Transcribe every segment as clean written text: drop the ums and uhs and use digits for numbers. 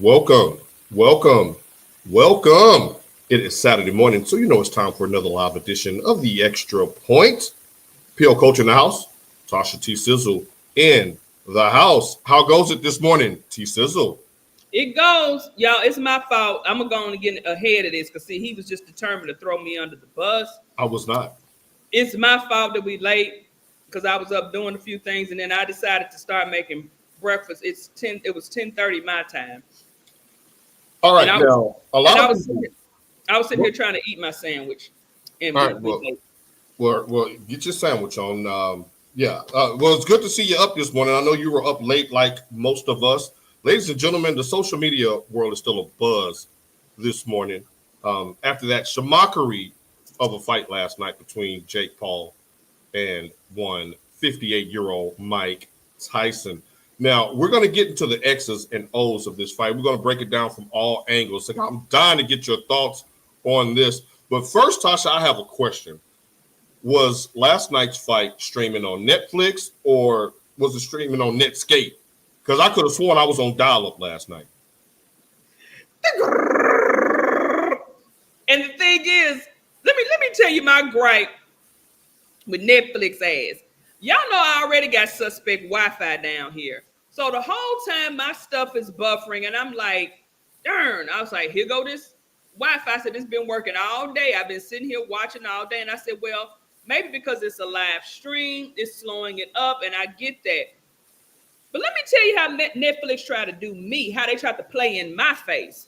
Welcome, welcome, welcome. It is Saturday morning, so you know it's time for another live edition of the Extra Point. PL Culture in the house, Tasha T. Sizzle in the house. How goes it this morning, T. Sizzle? It goes, y'all. It's my fault. I'm gonna go on and get ahead of this because see, he was just determined to throw me under the bus. I was not. It's my fault that we late because I was up doing a few things and then I decided to start making breakfast. It was 10:30 my time. All right, and now a lot I of was, people. I was sitting here trying to eat my sandwich. And All right, well, get your sandwich on. Well, it's good to see you up this morning. I know you were up late, like most of us. Ladies and gentlemen, the social media world is still a buzz this morning. After that shamakery of a fight last night between Jake Paul and 58-year-old Mike Tyson. Now, we're going to get into the X's and O's of this fight. We're going to break it down from all angles. Like, I'm dying to get your thoughts on this. But first, Tasha, I have a question. Was last night's fight streaming on Netflix or was it streaming on Netscape? Because I could have sworn I was on dial-up last night. And the thing is, let me tell you my gripe with Netflix ass. Y'all know I already got suspect Wi-Fi down here. So the whole time my stuff is buffering and I'm like, darn. I was like, here go this Wi-Fi. I said, it's been working all day. I've been sitting here watching all day. And I said, well, maybe because it's a live stream, it's slowing it up. And I get that. But let me tell you how Netflix tried to do me, how they tried to play in my face.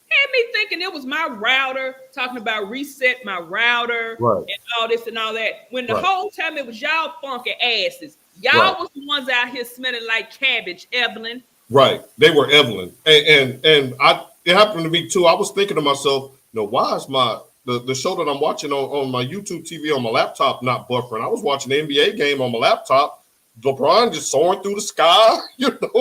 Had me thinking it was my router, talking about reset my router and all this and all that. When the whole time it was y'all funky asses. Y'all was the ones out here smelling like cabbage, Evelyn. Right. They were Evelyn. And it happened to me too. I was thinking to myself, why is the show that I'm watching on my YouTube TV on my laptop not buffering? I was watching the NBA game on my laptop. LeBron just soaring through the sky,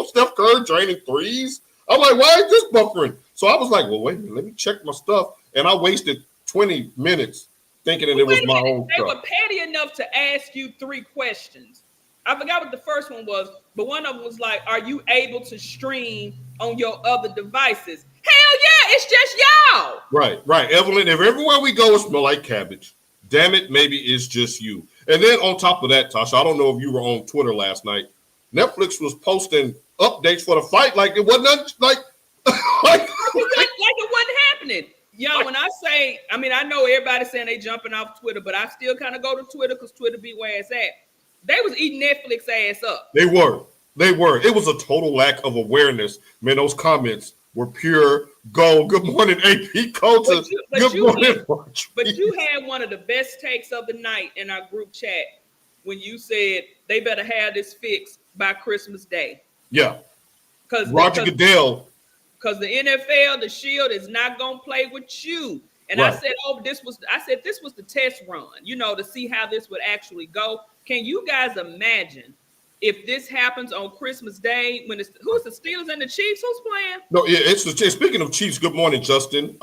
Steph Curry draining threes. I'm like, why is this buffering? So I was like, well, wait a minute, let me check my stuff. And I wasted 20 minutes thinking that it was my own stuff. They were petty enough to ask you 3 questions. I forgot what the first one was, but one of them was like, are you able to stream on your other devices? Hell yeah, it's just y'all. Right. Evelyn, if everywhere we go, it smells like cabbage. Damn it, maybe it's just you. And then on top of that, Tasha, I don't know if you were on Twitter last night. Netflix was posting updates for the fight like it wasn't like it wasn't happening. Yo, when I say, I know everybody's saying they jumping off Twitter, but I still kind of go to Twitter because Twitter be where it's at. They was eating Netflix ass up. They were. It was a total lack of awareness. Man, those comments were pure gold. Good morning, AP Culture. Good morning. But you had one of the best takes of the night in our group chat when you said they better have this fixed by Christmas Day. Yeah. Roger Goodell. Because the NFL, the Shield, is not gonna play with you. And I said, this was the test run, to see how this would actually go. Can you guys imagine if this happens on Christmas Day when who's the Steelers and the Chiefs? Who's playing? No, yeah, it's the Chiefs. Speaking of Chiefs, good morning, Justin.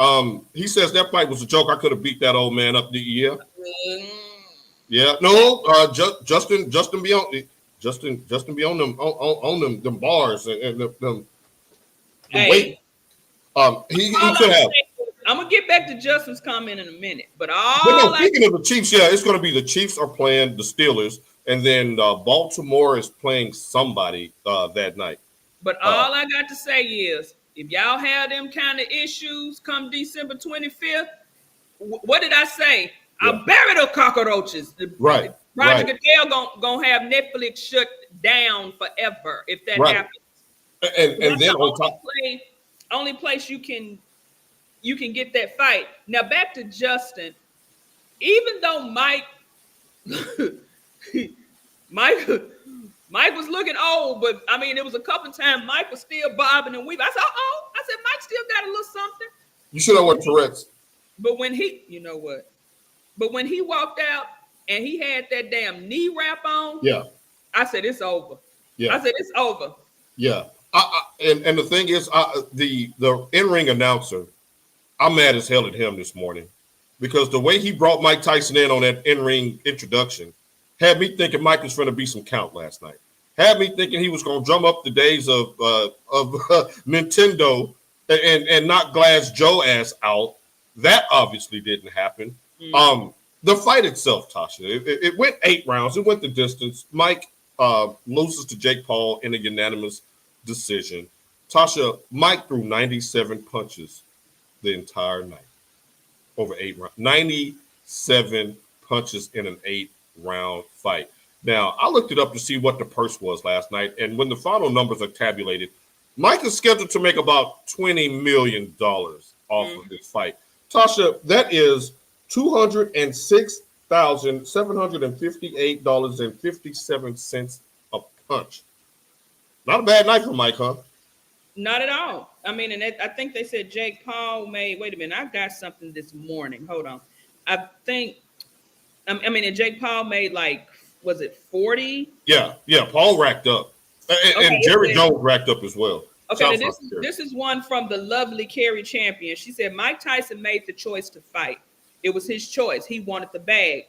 He says that fight was a joke. I could have beat that old man up the year. Yeah, no, Justin be on them bars and them weight. He could have. I'm gonna get back to Justin's comment in a minute, but speaking of the Chiefs, it's going to be the Chiefs are playing the Steelers, and then Baltimore is playing somebody that night. But all I got to say is, if y'all have them kind of issues come December 25th, what did I say? Yeah. I'll bury the cockroaches. Right. Roger Goodell gonna have Netflix shut down forever if that happens. And then on top, only place you can get that fight. Now back to Justin. Even though Mike was looking old, but it was a couple times Mike was still bobbing and weaving. I said, Mike still got a little something. You should have went Tourette's. But when when he walked out and he had that damn knee wrap on, I said, it's over. Yeah. I said, it's over. Yeah. And the thing is, the in-ring announcer, I'm mad as hell at him this morning because the way he brought Mike Tyson in on that in-ring introduction had me thinking Mike was going to be some count last night. had me thinking he was going to drum up the days of Nintendo and knock Glass Joe ass out. That obviously didn't happen. The fight itself, Tasha, it went 8 rounds. It went the distance. Mike loses to Jake Paul in a unanimous decision. Tasha, Mike threw 97 punches the entire night over 8 rounds. 97 punches in an 8-round fight. Now, I looked it up to see what the purse was last night, and when the final numbers are tabulated, Mike is scheduled to make about $20 million off of this fight. Tasha, that is $206,758.57 a punch. Not a bad night for Mike, huh? Not at all. I mean, and I think they said Jake Paul made. Wait a minute, I got something this morning. Hold on. I mean, and Jake Paul made was it 40? Yeah. Paul racked up, and Jerry Jones racked up as well. Okay, this is one from the lovely Carrie Champion. She said Mike Tyson made the choice to fight. It was his choice. He wanted the bag.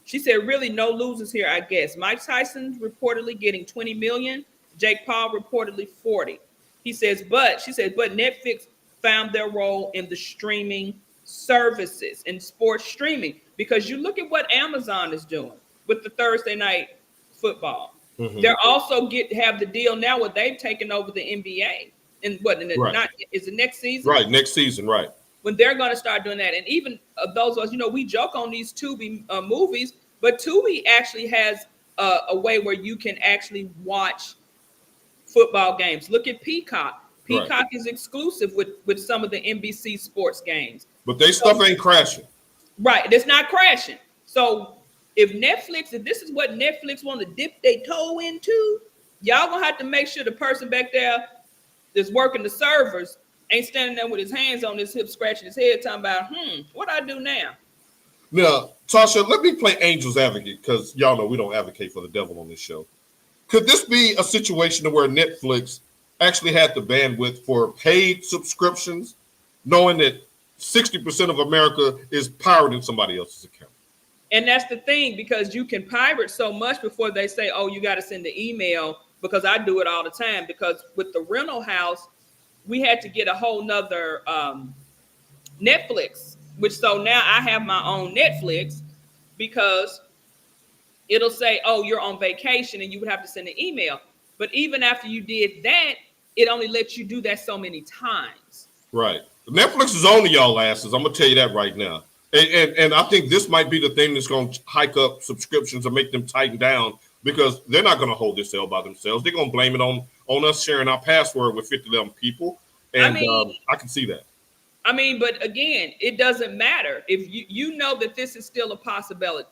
She said, really, no losers here, I guess. Mike Tyson reportedly getting 20 million. Jake Paul reportedly 40. She says, but Netflix found their role in the streaming services, in sports streaming, because you look at what Amazon is doing with the Thursday night football. They're also have the deal now where they've taken over the NBA. And is it next season? Right, next season, right. When they're going to start doing that. And even those of us, we joke on these Tubi movies, but Tubi actually has a way where you can actually watch football games. Look at Peacock. Peacock is exclusive with some of the NBC sports games. But stuff ain't crashing. Right. It's not crashing. So if this is what Netflix want to dip their toe into, y'all going to have to make sure the person back there that's working the servers ain't standing there with his hands on his hip, scratching his head, talking about, what I do now? Now, Tasha, let me play Angel's Advocate, because y'all know we don't advocate for the devil on this show. Could this be a situation where Netflix actually had the bandwidth for paid subscriptions, knowing that 60% of America is pirating somebody else's account? And that's the thing, because you can pirate so much before they say, oh, you got to send the email, because I do it all the time. Because with the rental house, we had to get a whole nother Netflix, so now I have my own Netflix, because it'll say, oh, you're on vacation, and you would have to send an email. But even after you did that, it only lets you do that so many times. Right. Netflix is on to y'all asses. I'm going to tell you that right now. And I think this might be the thing that's going to hike up subscriptions or make them tighten down, because they're not going to hold this L by themselves. They're going to blame it on us sharing our password with 50 people. And I can see that. I mean, but again, it doesn't matter if you know that this is still a possibility.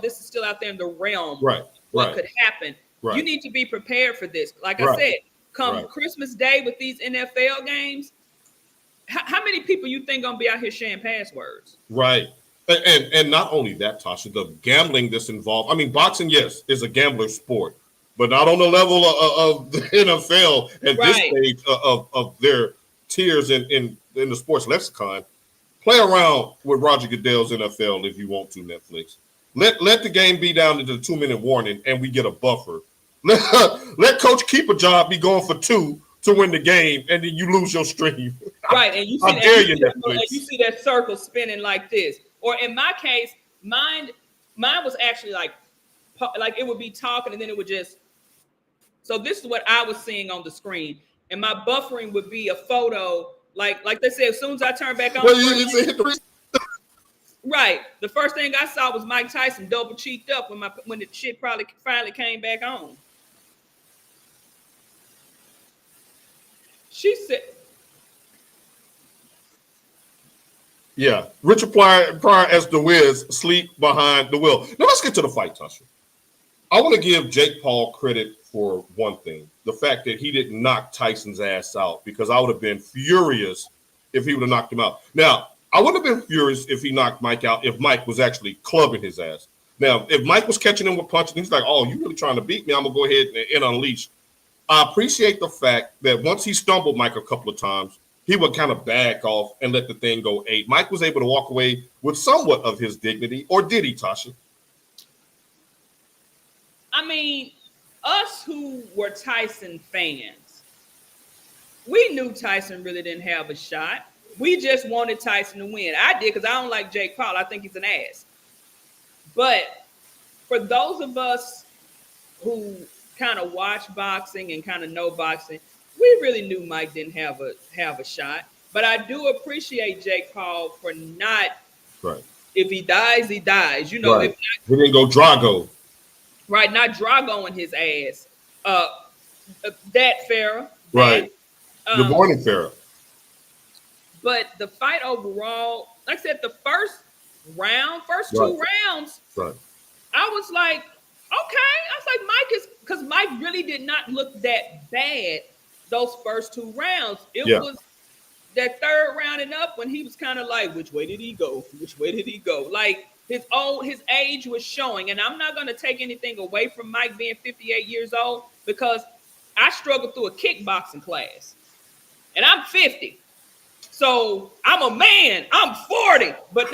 This is still out there in the realm. Right. What could happen? Right. You need to be prepared for this. Like I said, come Christmas Day with these NFL games, how many people you think gonna be out here sharing passwords? Right. And not only that, Tasha, the gambling that's involved. I mean, boxing, yes, is a gambler sport, but not on the level of the NFL at this stage of their tiers in the sports lexicon. Play around with Roger Goodell's NFL if you want to, Netflix. Let the game be down to the 2-minute warning, and we get a buffer. Let Coach Keeper Job be going for 2 to win the game, and then you lose your stream. Right, and you see that circle spinning like this. Or in my case, mine was actually like it would be talking, and then it would just. So this is what I was seeing on the screen, and my buffering would be a photo, like they said, as soon as I turn back on. Right. The first thing I saw was Mike Tyson double cheeked up when the shit finally came back on. She said, yeah, Richard Pryor as the Wiz sleep behind the wheel. Now let's get to the fight, Tasha. I want to give Jake Paul credit for one thing, the fact that he didn't knock Tyson's ass out, because I would have been furious if he would have knocked him out. Now, I would have been furious if he knocked Mike out if Mike was actually clubbing his ass. Now, if Mike was catching him with punches, he's like, oh, you really trying to beat me? I'm going to go ahead and unleash. I appreciate the fact that once he stumbled Mike a couple of times, he would kind of back off and let the thing go 8. Mike was able to walk away with somewhat of his dignity, or did he, Tasha? I mean, us who were Tyson fans, we knew Tyson really didn't have a shot. We just wanted Tyson to win. I did because I don't like Jake Paul. I think he's an ass. But for those of us who kind of watch boxing and kind of know boxing, we really knew Mike didn't have a shot. But I do appreciate Jake Paul for not. Right. If he dies, he dies. You know, right. If not, he didn't go Drago. Right, not Drago his ass. That Farrah. Right. Good morning, Farrah. But the fight overall, like I said, the first two rounds, right. I was like, okay. I was like, Mike is, because Mike really did not look that bad those first 2 rounds. It was that third round and up when he was kind of like, which way did he go? Which way did he go? Like his age was showing. And I'm not going to take anything away from Mike being 58 years old, because I struggled through a kickboxing class and I'm 50. So I'm a man. I'm 40, but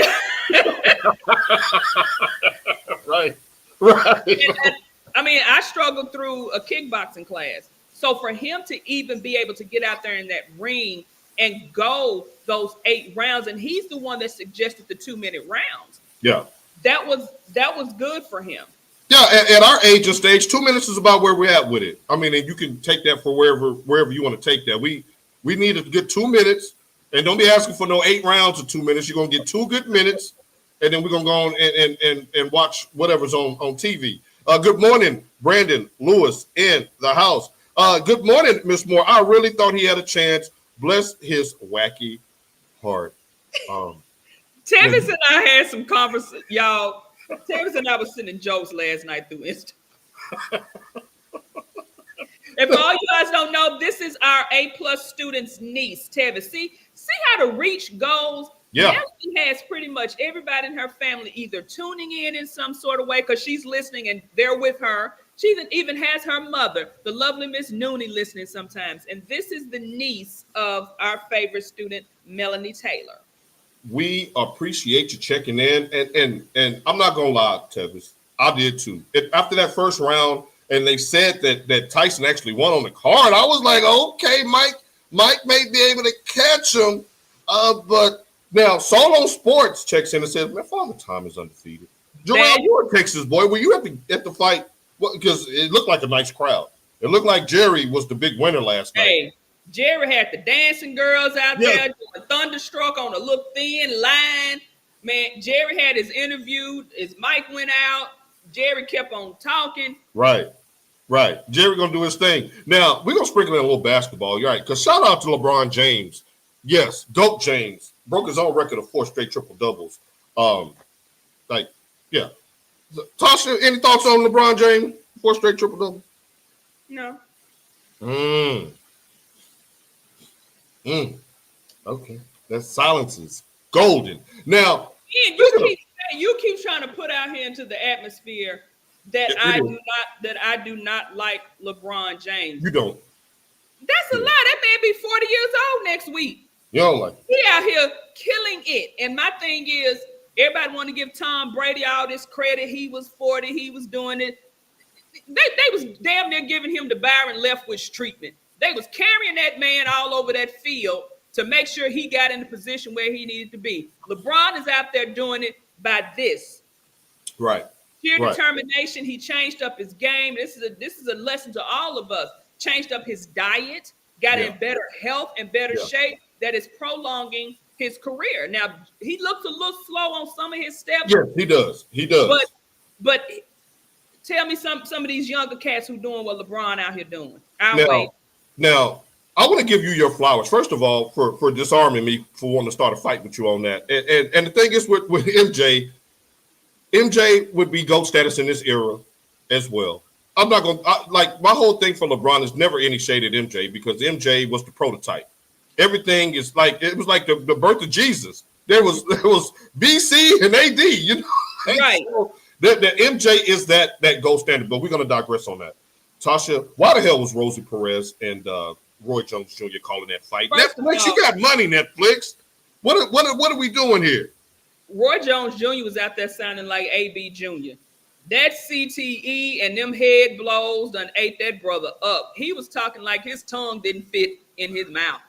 right. I mean, I struggled through a kickboxing class. So for him to even be able to get out there in that ring and go those 8 rounds, and he's the one that suggested the 2-minute rounds. Yeah, that was good for him. Yeah, at our age and stage, 2 minutes is about where we're at with it. I mean, and you can take that for wherever you want to take that. We need a good 2 minutes. And don't be asking for no 8 rounds of 2 minutes. You're going to get 2 good minutes, and then we're going to go on and watch whatever's on TV. Good morning, Brandon Lewis in the house. Good morning, Miss Moore. I really thought he had a chance. Bless his wacky heart. Tevis and I had some conversation, y'all. Tevis and I was sending jokes last night through Instagram. If all you guys don't know, this is our A+ student's niece, Tevis. See how the reach goes? Yeah. Melanie has pretty much everybody in her family either tuning in some sort of way because she's listening and they're with her. She even has her mother, the lovely Miss Nooney, listening sometimes. And this is the niece of our favorite student, Melanie Taylor. We appreciate you checking in. And I'm not going to lie, Tevis. I did too. After that first round, and they said that Tyson actually won on the card, I was like, okay, Mike may be able to catch him. But now Solo Sports checks in and says, man, Father Time is undefeated. Joel, you're a Texas boy. Were you at the fight? Because it looked like a nice crowd. It looked like Jerry was the big winner last night. Hey, Jerry had the dancing girls out there doing thunderstruck on a little thin line. Man, Jerry had his interview. His mic went out. Jerry kept on talking. Right. Jerry gonna do his thing. Now we're gonna sprinkle in a little basketball. You're right. Because shout out to LeBron James. Yes, Dope James broke his own record of 4 straight triple doubles. Tasha, any thoughts on LeBron James? 4 straight triple doubles? No. Okay. That silence is golden. Now, Ian, you keep trying to put out here into the atmosphere that I do not like LeBron James. You don't. That's a lie. That man be 40 years old next week. You don't like it. He out here killing it. And my thing is, everybody want to give Tom Brady all this credit. He was 40. He was doing it. They was damn near giving him the Byron Leftwich treatment. They was carrying that man all over that field to make sure he got in the position where he needed to be. LeBron is out there doing it by this. Right. Sheer determination. He changed up his game. This is a lesson to all of us. Changed up his diet, got in better health and better shape. That is prolonging his career. Now, he looks a little slow on some of his steps. Yes, he does. But tell me some of these younger cats who doing what LeBron out here doing. Now, I want to give you your flowers, first of all, for disarming me for wanting to start a fight with you on that. And the thing is with MJ would be GOAT status in this era as well. I'm not going to, like, my whole thing for LeBron is never any shade at MJ because MJ was the prototype. Everything is like, it was like the birth of Jesus. There was BC and AD, you know? Right. So the MJ is that gold standard, but we're going to digress on that. Tasha, why the hell was Rosie Perez and Roy Jones Jr. calling that fight? Netflix, you got money, Netflix. What are we doing here? Roy Jones Jr. was out there sounding like AB Jr. that CTE and them head blows done ate that brother up. He was talking like his tongue didn't fit in his mouth.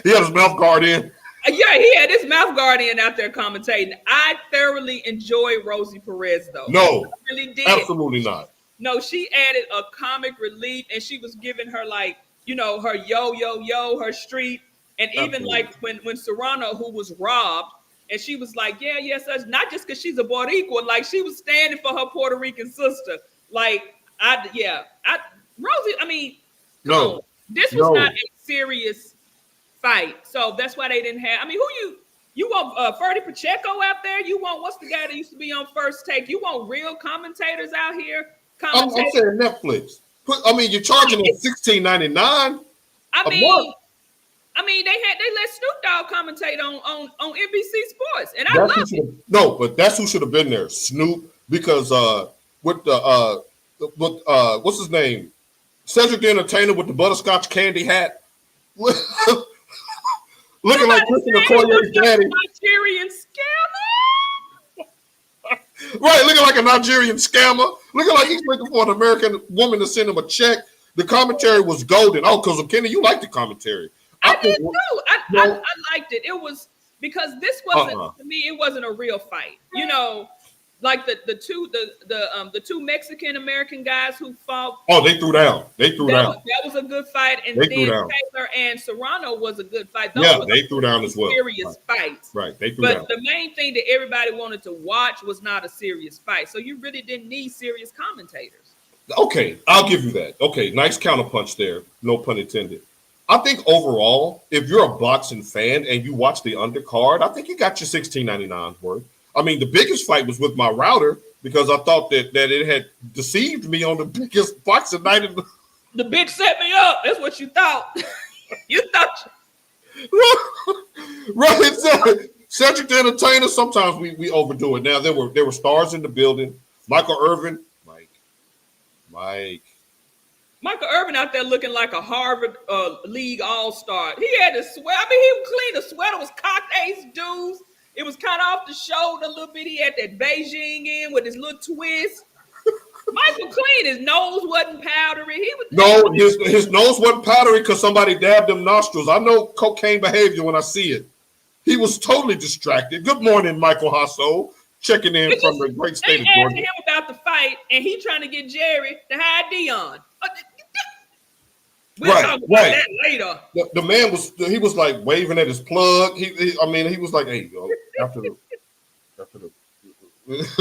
He had his mouth guard in. Yeah, he had his mouth guard in out there commentating. I thoroughly enjoy Rosie Perez, though. No, I really did. Absolutely not. No, she added a comic relief, and she was giving her like, her yo, her street, and even like when Serrano, who was robbed, and she was like, yes, not just because she's a Boricua, like she was standing for her Puerto Rican sister. Like, Rosie, I mean, no, this was not a serious fight, so that's why they didn't have. I mean, who you want? Ferdy Pacheco out there? You want what's the guy that used to be on First Take? You want real commentators out here? I'm saying Netflix. You're charging them $16.99. I mean, they let Snoop Dogg commentate on NBC Sports, and I love it. No, but that's who should have been there, Snoop, because what's his name, Cedric the Entertainer with the butterscotch candy hat, looking like Christian Okoye's daddy. Nigerian scammer. Right, looking like a Nigerian scammer, looking like he's looking for an American woman to send him a check. The commentary was golden. Oh, because Kenny, you like the commentary. I did too. I liked it. It was because this wasn't to me. It wasn't a real fight. Like the two Mexican American guys who fought. Oh, they threw down. That was a good fight, and then Taylor and Serrano was a good fight. They threw down as well. Serious fights. Right, they threw down. But the main thing that everybody wanted to watch was not a serious fight. So you really didn't need serious commentators. Okay, I'll give you that. Okay, nice counterpunch there. No pun intended. I think overall, if you're a boxing fan and you watch the undercard, I think you got your $16.99 worth. I mean, the biggest fight was with my router because I thought that it had deceived me on the biggest boxing night. The bitch set me up. That's what you thought. You thought. Right. Cedric the Entertainer, sometimes we overdo it. Now, there were stars in the building. Michael Irvin. Michael Irvin out there looking like a Harvard League All-Star. He had the sweat. I mean, he was clean. The sweater was cocked ace dudes. It was kind of off the shoulder a little bit. He had that Beijing in with his little twist. Michael clean. His nose wasn't powdery. His nose wasn't powdery because somebody dabbed him nostrils. I know cocaine behavior when I see it. He was totally distracted. Good morning, Michael Hasso. Checking in from the great state of Georgia. They asked him about the fight, and he trying to get Jerry to hide Dion. We'll talk about that later. The man was like waving at his plug. He was like, "Hey, yo, after the."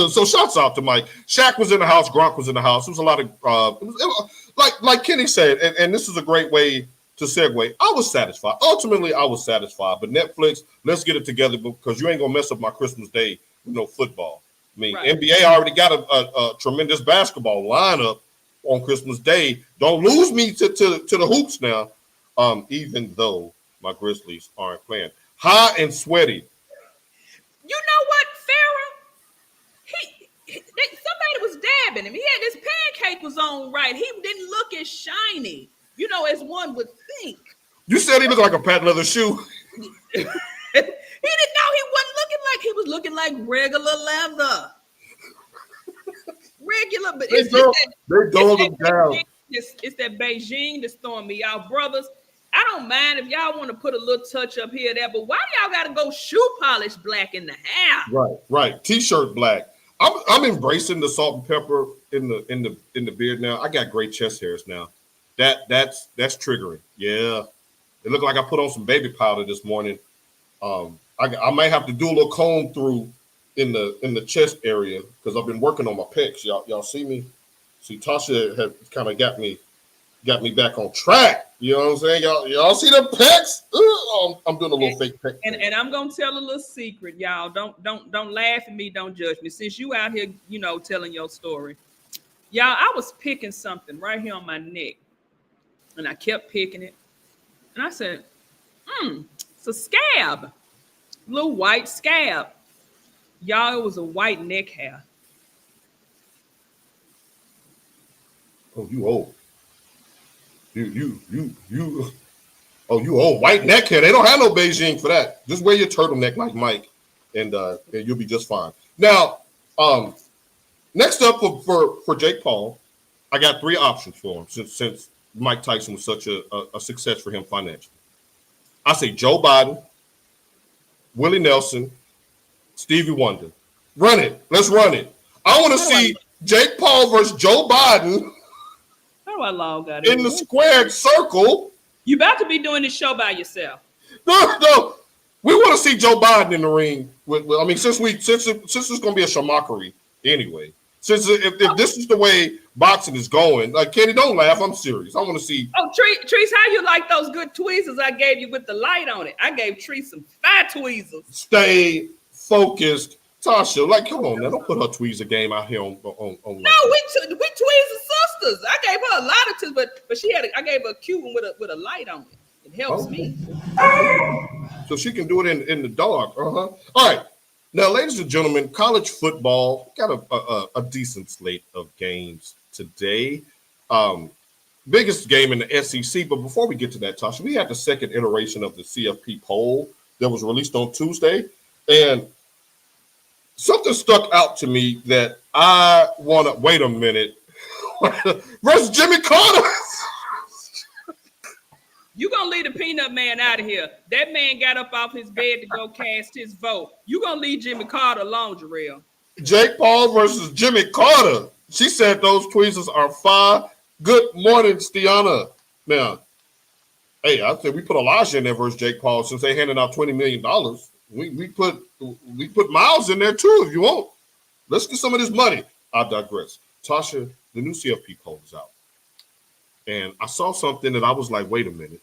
So shouts out to Mike. Shaq was in the house. Gronk was in the house. It was a lot of it was like Kenny said, and this is a great way to segue. I was satisfied. Ultimately, I was satisfied. But Netflix, let's get it together because you ain't gonna mess up my Christmas day with no football. I mean, right. NBA already got a tremendous basketball lineup on Christmas Day. Don't lose me to the hoops now. Even though my Grizzlies aren't playing. Hot and sweaty. You know what, Farrah? Somebody was dabbing him. He had his pancake was on right. He didn't look as shiny, as one would think. You said he looked like a patent leather shoe. He didn't know he wasn't he was looking like regular leather. Regular, but they dulled him down. It's that Beijing that's throwing me out, brothers. I don't mind if y'all want to put a little touch up here or there, but why do y'all got to go shoe polish black in the hair? Right. T-shirt black. I'm embracing the salt and pepper in the beard now. I got great chest hairs now. That's triggering. Yeah, it looked like I put on some baby powder this morning. I might have to do a little comb through in the chest area because I've been working on my pecs. Y'all see me? See, Tasha had kind of got me back on track. You know what I'm saying? Y'all see the pecs? I'm doing a little fake pec. And I'm gonna tell a little secret, y'all. Don't laugh at me. Don't judge me. Since you out here, telling your story, y'all. I was picking something right here on my neck, and I kept picking it, and I said, it's a scab, little white scab. Y'all, it was a white neck hair. Oh, you old. You old. White neck hair. They don't have no Beijing for that. Just wear your turtleneck like Mike, and you'll be just fine. Now, Next up for Jake Paul, I got three options for him since Mike Tyson was such a success for him financially. I say Joe Biden, Willie Nelson, Stevie Wonder. Run it. Let's run it. I want to see Jake Paul versus Joe Biden How do I log out? in the squared circle. You about to be doing this show by yourself. No. We want to see Joe Biden in the ring. I mean, since it's going to be a shamockery anyway. Since if this is the way boxing is going, like Kenny, don't laugh. I'm serious. I want to see. Oh, Treese, how you like those good tweezers I gave you with the light on it? I gave Treese some fire tweezers. Stay focused, Tasha. Like, come on now, don't put her tweezer game out here on. No, we tweezer sisters. I gave her a lot of tips, but I gave her a cute one with a light on it. It helps me. So she can do it in the dark. All right. Now, ladies and gentlemen, college football got a decent slate of games today. Biggest game in the SEC. But before we get to that, Tasha, we had the second iteration of the CFP poll that was released on Tuesday. And something stuck out to me that I want to wait a minute. Versus Jimmy Carter. You gonna leave the peanut man out of here. That man got up off his bed to go cast his vote. You gonna leave Jimmy Carter alone, Jarrell. Jake Paul versus Jimmy Carter. She said those tweezers are fire. Good morning, Stiana. Now, hey, I said we put Elijah in there versus Jake Paul since they handed out $20 million. We put Miles in there too if you want. Let's get some of this money. I digress. Tasha, the new CFP poll is out. And I saw something that I was like, wait a minute.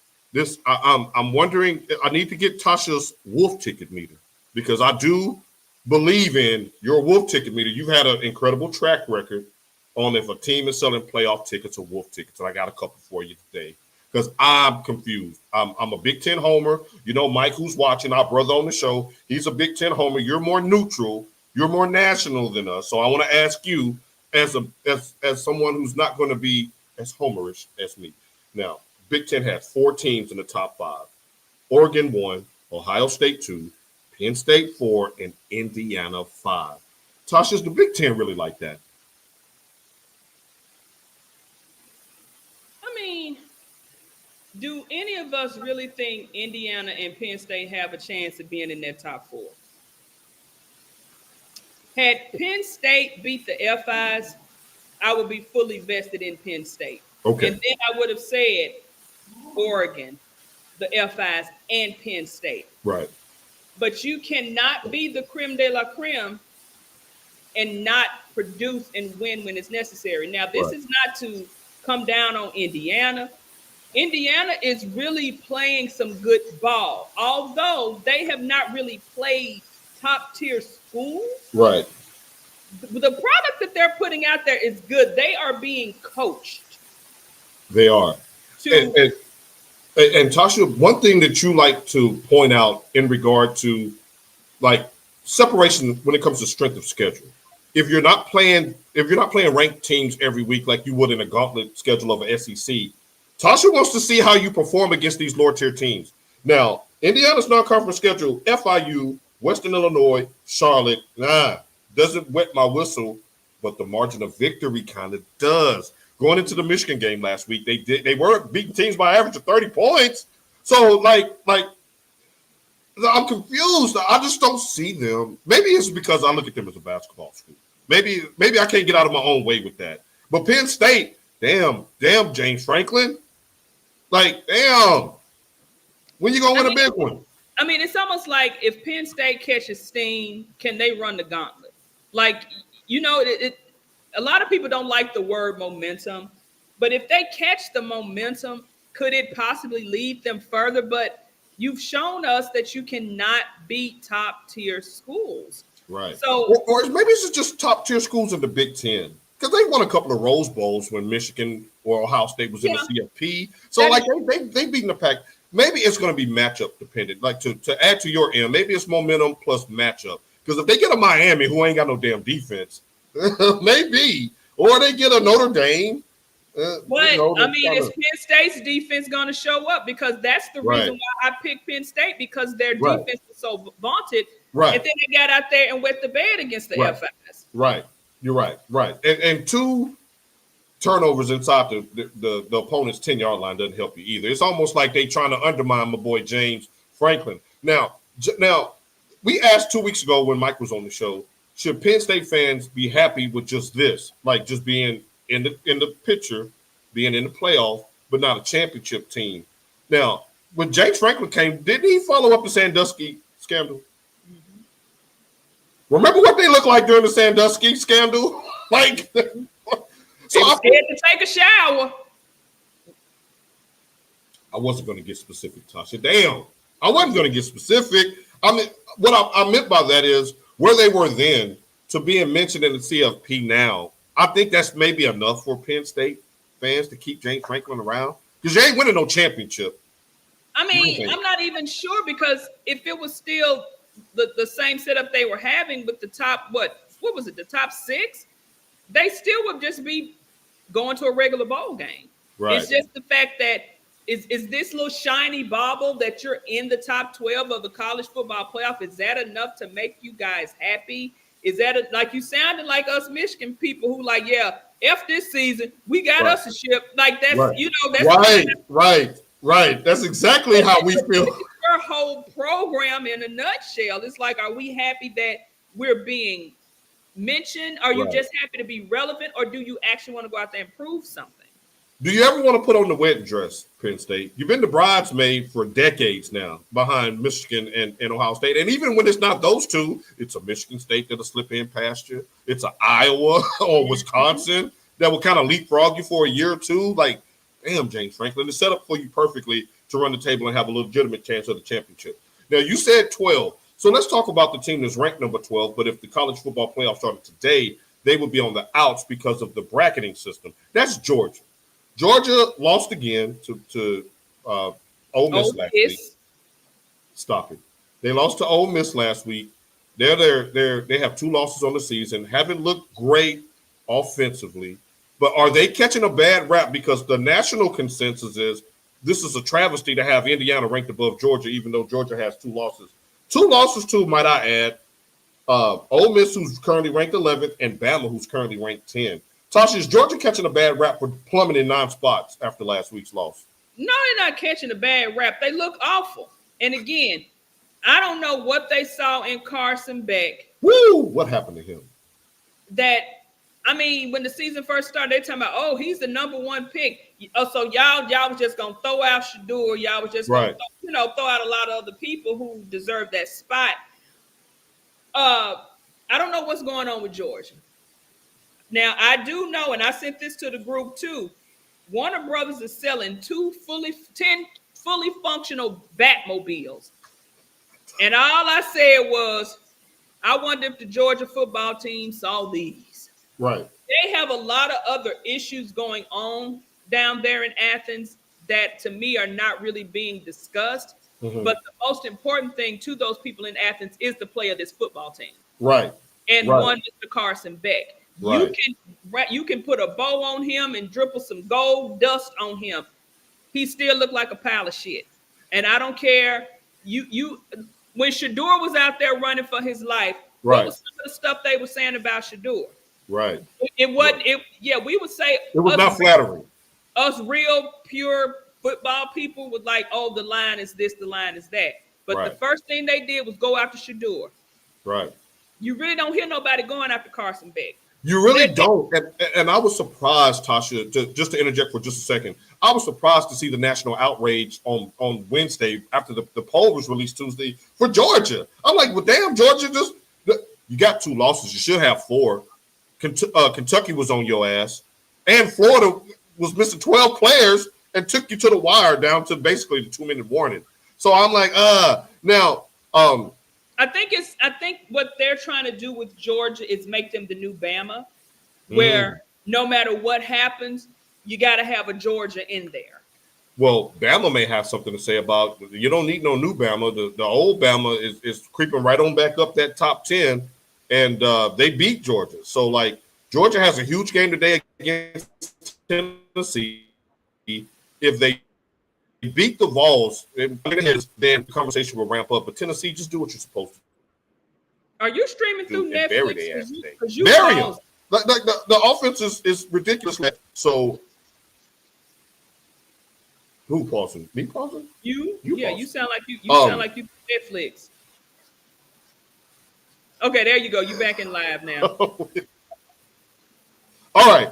I'm wondering, I need to get Tasha's wolf ticket meter because I do believe in your wolf ticket meter. You've had an incredible track record on if a team is selling playoff tickets or wolf tickets. And I got a couple for you today because I'm confused. I'm a Big Ten homer. You know, Mike, who's watching, our brother on the show, he's a Big Ten homer. You're more neutral. You're more national than us. So I want to ask you as someone who's not going to be as homerish as me. Now, Big Ten has 4 teams in the top 5. Oregon 1, Ohio State 2, Penn State 4, and Indiana 5. Tasha's the Big Ten really like that? I mean, do any of us really think Indiana and Penn State have a chance of being in that top 4? Had Penn State beat the FIs, I would be fully vested in Penn State. Okay. And then I would have said Oregon, the FIs, and Penn State. Right. But you cannot be the creme de la creme and not produce and win when it's necessary. Now, this is not to come down on Indiana. Indiana is really playing some good ball, although they have not really played top-tier schools. Right. The product that they're putting out there is good. They are being coached. They are. And Tasha, one thing that you like to point out in regard to like separation when it comes to strength of schedule. If you're not playing ranked teams every week like you would in a gauntlet schedule of an SEC, Tasha wants to see how you perform against these lower tier teams. Now, Indiana's non-conference schedule, FIU, Western Illinois, Charlotte, doesn't wet my whistle, but the margin of victory kind of does. Going into the Michigan game last week, they were beating teams by average of 30 points. So like I'm confused. I just don't see them. Maybe it's because I look at them as a basketball school. Maybe I can't get out of my own way with that. But Penn State, damn, James Franklin. Like, damn. When you gonna win a big one? I mean, it's almost like if Penn State catches steam, can they run the gauntlet? Like, you know, a lot of people don't like the word momentum, but if they catch the momentum, could it possibly lead them further? But you've shown us that you cannot beat top tier schools. Right. So, or maybe it's just top tier schools in the Big Ten because they won a couple of Rose Bowls when Michigan or Ohio State was in the CFP. So they beaten the pack. Maybe it's going to be matchup dependent. Like to add to your end, maybe it's momentum plus matchup. Because if they get a Miami who ain't got no damn defense, maybe, or they get a Notre Dame. Is Penn State's defense going to show up? Because that's the reason why I picked Penn State, because their defense is so vaunted. Right. And then they got out there and wet the bed against the FIs. Right. You're right. And two turnovers inside the opponent's 10-yard line doesn't help you either. It's almost like they trying to undermine my boy James Franklin. Now, we asked 2 weeks ago when Mike was on the show, should Penn State fans be happy with just this, like just being in the picture, being in the playoff, but not a championship team? Now, when James Franklin came, didn't he follow up the Sandusky scandal? Mm-hmm. Remember what they looked like during the Sandusky scandal? Like, so I'm scared to take a shower. I wasn't going to get specific, Tasha. Damn, I wasn't going to get specific. I mean, what I meant by that is where they were then to being mentioned in the CFP now. I think that's maybe enough for Penn State fans to keep James Franklin around because they ain't winning no championship. I mean, I'm not even sure because if it was still the same setup they were having with the top, what was it, the top 6, they still would just be going to a regular bowl game. Right. It's just the fact that is this little shiny bauble that you're in the top 12 of the college football playoff, is that enough to make you guys happy? Is that like you sounded like us Michigan people who like, yeah, F this season, we got us a ship. Like that's, that's right. That's exactly how we feel. Our whole program in a nutshell. It's like, are we happy that we're being mentioned? Are you just happy to be relevant, or do you actually want to go out there and prove something? Do you ever want to put on the wedding dress, Penn State? You've been the bridesmaid for decades now behind Michigan and Ohio State. And even when it's not those two, it's a Michigan State that'll slip in past you. It's an Iowa or Wisconsin that will kind of leapfrog you for a year or two. Like, damn, James Franklin, it's set up for you perfectly to run the table and have a legitimate chance of the championship. Now, you said 12. So let's talk about the team that's ranked number 12. But if the college football playoff started today, they would be on the outs because of the bracketing system. That's Georgia. Georgia lost again to Ole Miss last week. Stop it. They lost to Ole Miss last week. They have 2 losses on the season. Haven't looked great offensively, but are they catching a bad rap because the national consensus is this is a travesty to have Indiana ranked above Georgia, even though Georgia has 2 losses. 2 losses too, might I add. Ole Miss, who's currently ranked 11th, and Bama, who's currently ranked 10. Tasha, is Georgia catching a bad rap for plummeting 9 spots after last week's loss? No, they're not catching a bad rap. They look awful. And again, I don't know what they saw in Carson Beck. Woo! What happened to him? When the season first started, they talking about, oh, he's the number 1 pick. Oh, so y'all was just gonna throw out Shador. Y'all was just gonna throw out a lot of other people who deserve that spot. I don't know what's going on with Georgia. Now, I do know, and I sent this to the group too, Warner Brothers is selling 10 fully functional Batmobiles. And all I said was, I wonder if the Georgia football team saw these. Right. They have a lot of other issues going on down there in Athens that to me are not really being discussed. Mm-hmm. But the most important thing to those people in Athens is the play of this football team. Right. And one Mr. Carson Beck. Right. You can put a bow on him and dribble some gold dust on him. He still looked like a pile of shit. And I don't care. When Shador was out there running for his life, what was some of the stuff they were saying about Shador? Right. It wasn't. We would say it was not flattering. Us real pure football people would like, oh, the line is this, the line is that. But the first thing they did was go after Shador. Right. You really don't hear nobody going after Carson Beck. You really don't. And I was surprised, Tasha, just to interject for just a second. I was surprised to see the national outrage on Wednesday after the poll was released Tuesday for Georgia. I'm like, well, damn, Georgia, you got 2 losses. You should have 4. Kentucky was on your ass. And Florida was missing 12 players and took you to the wire down to basically the 2-minute warning. So I'm like, now, I think what they're trying to do with Georgia is make them the new Bama, where no matter what happens, you got to have a Georgia in there. Well, Bama may have something to say about you don't need no new Bama. The old Bama is creeping right on back up that top 10, and they beat Georgia. So, like, Georgia has a huge game today against Tennessee. If they beat the Vols, then the conversation will ramp up. But Tennessee, just do what you're supposed to. Are you streaming through Netflix? Like the offense is ridiculous. So who pausing? Me pausing? You Yeah, you pausing? sound like you sound like you Netflix. Okay, there you go. You back in live now. All right.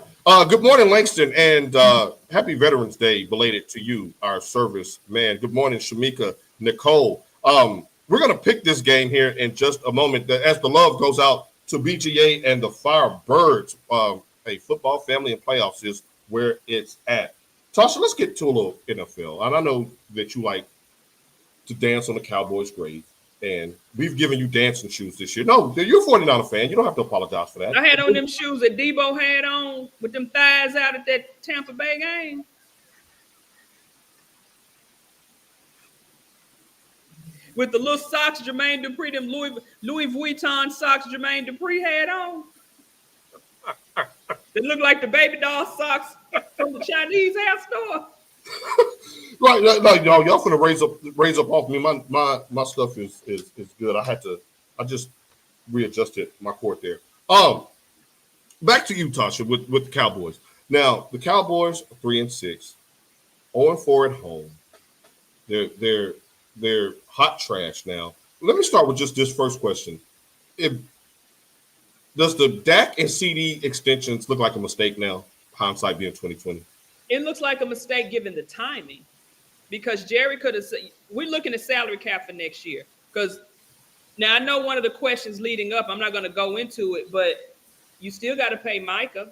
Good morning, Langston, and happy Veterans Day belated to you, our service man. Good morning, Shamika, Nicole. We're gonna pick this game here in just a moment. As the love goes out to BGA and the Firebirds, a football family and playoffs is where it's at. Tasha, let's get to a little NFL, and I know that you like to dance on the Cowboys' grave. And we've given you dancing shoes this year. No, you're a 49er fan. You don't have to apologize for that. I had on them shoes that Debo had on with them thighs out at that Tampa Bay game. With the little socks Jermaine Dupri, them Louis Vuitton socks Jermaine Dupri had on. They look like the baby doll socks from the Chinese hair store. Right, y'all finna raise up off me. My stuff is good. I just readjusted my cord there. Back to you, Tasha, with the Cowboys. Now the Cowboys are 3-6, 0-4 at home. They're hot trash now. Let me start with just this first question. Does the Dak and CeeDee extensions look like a mistake now? Hindsight being 2020. It looks like a mistake given the timing, because Jerry could have said, we're looking at salary cap for next year. Because now I know one of the questions leading up, I'm not going to go into it, but you still got to pay Micah.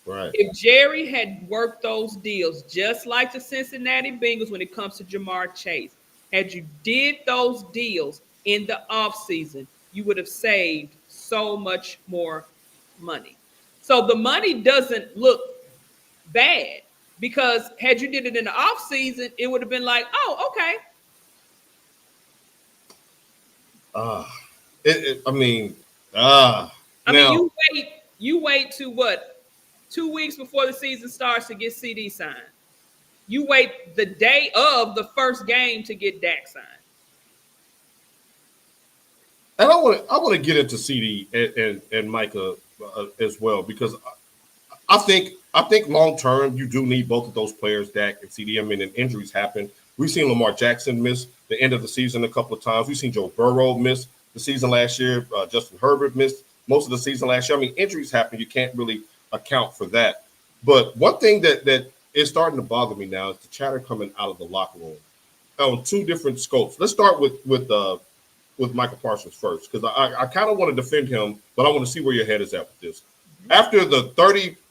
Right. If Jerry had worked those deals just like the Cincinnati Bengals when it comes to Jamar Chase, had you did those deals in the offseason, you would have saved so much more money. So the money doesn't look bad, because had you did it in the offseason, it would have been like, oh, okay. I mean, you wait to what, 2 weeks before the season starts to get CeeDee signed. You wait the day of the first game to get Dak signed. And I want to get into CeeDee and Micah as well, because I think long term you do need both of those players, Dak and CeeDee. I mean, and injuries happen. We've seen Lamar Jackson miss the end of the season a couple of times. We've seen Joe Burrow miss the season last year. Justin Herbert missed most of the season last year. I mean, injuries happen. You can't really account for that. But one thing that is starting to bother me now is the chatter coming out of the locker room on two different scopes. Let's start with Michael Parsons first, because I kind of want to defend him, but I want to see where your head is at with this. After the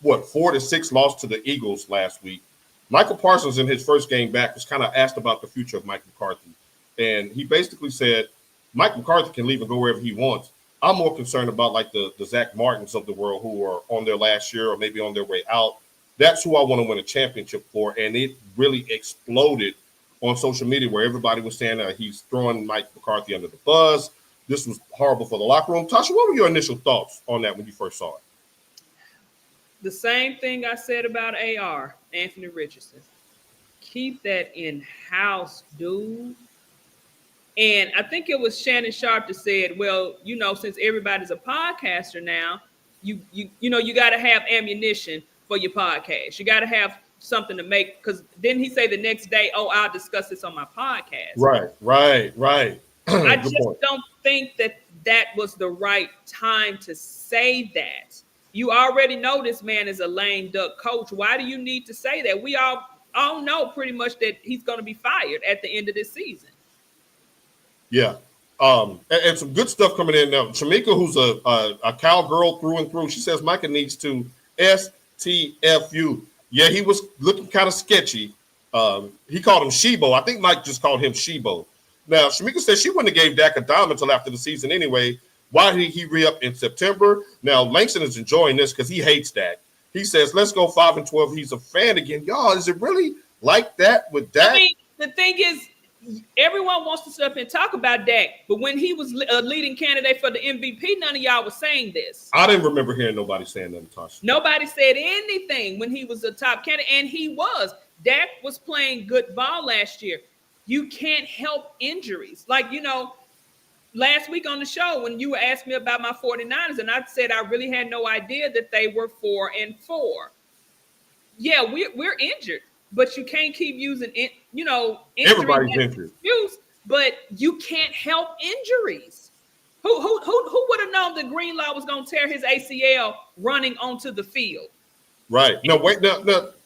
4-6 loss to the Eagles last week, Michael Parsons in his first game back was kind of asked about the future of Mike McCarthy. And he basically said, Mike McCarthy can leave and go wherever he wants. I'm more concerned about like the Zach Martins of the world who are on their last year or maybe on their way out. That's who I want to win a championship for. And it really exploded on social media, where everybody was saying he's throwing Mike McCarthy under the bus. This was horrible for the locker room. Tasha, what were your initial thoughts on that when you first saw it? The same thing I said about AR, Anthony Richardson. Keep that in-house, dude. And I think it was Shannon Sharp that said, well, since everybody's a podcaster now, you got to have ammunition for your podcast. You got to have something to make, because then he say the next day, oh, I'll discuss this on my podcast. Right. I just don't think that was the right time to say that. You already know this man is a lame duck coach. Why do you need to say that? We all know pretty much that he's going to be fired at the end of this season. Yeah. And some good stuff coming in now. Shamika, who's a cowgirl through and through, she says Micah needs to STFU. Yeah, he was looking kind of sketchy. He called him Shebo. I think Mike just called him Shebo. Now, Shamika says she wouldn't have gave Dak a dime until after the season anyway. Why did he re-up in September? Now, Langston is enjoying this because he hates Dak. He says, let's go 5-12. He's a fan again. Y'all, is it really like that with Dak? I mean, the thing is, everyone wants to sit up and talk about Dak, but when he was a leading candidate for the MVP, none of y'all was saying this. I didn't remember hearing nobody saying that, Tasha. Nobody said anything when he was a top candidate, and he was. Dak was playing good ball last year. You can't help injuries. last week on the show when you asked me about my 49ers, and I said I really had no idea that they were 4-4. Yeah, we're injured, but you can't keep using injury Everybody's as an injured. excuse. But you can't help injuries. Who would have known that Greenlaw was going to tear his ACL running onto the field? Right. No, wait. Now,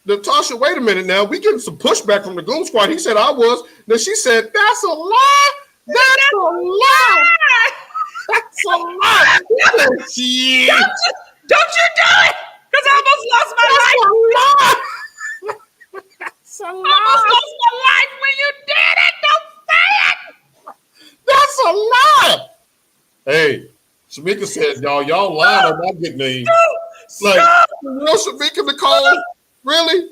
Natasha, wait a minute. Now we getting some pushback from the Goon Squad. He said I was. Then she said that's a lie. That's a lie. That's a lie. Shit. Don't you do it? Because I almost lost my life. That's a lie. Almost lost my life when you did it. Don't say it. That's a lie. Hey, Shamika said, y'all lied on my good name. Like, real Shamika Nicole? Really?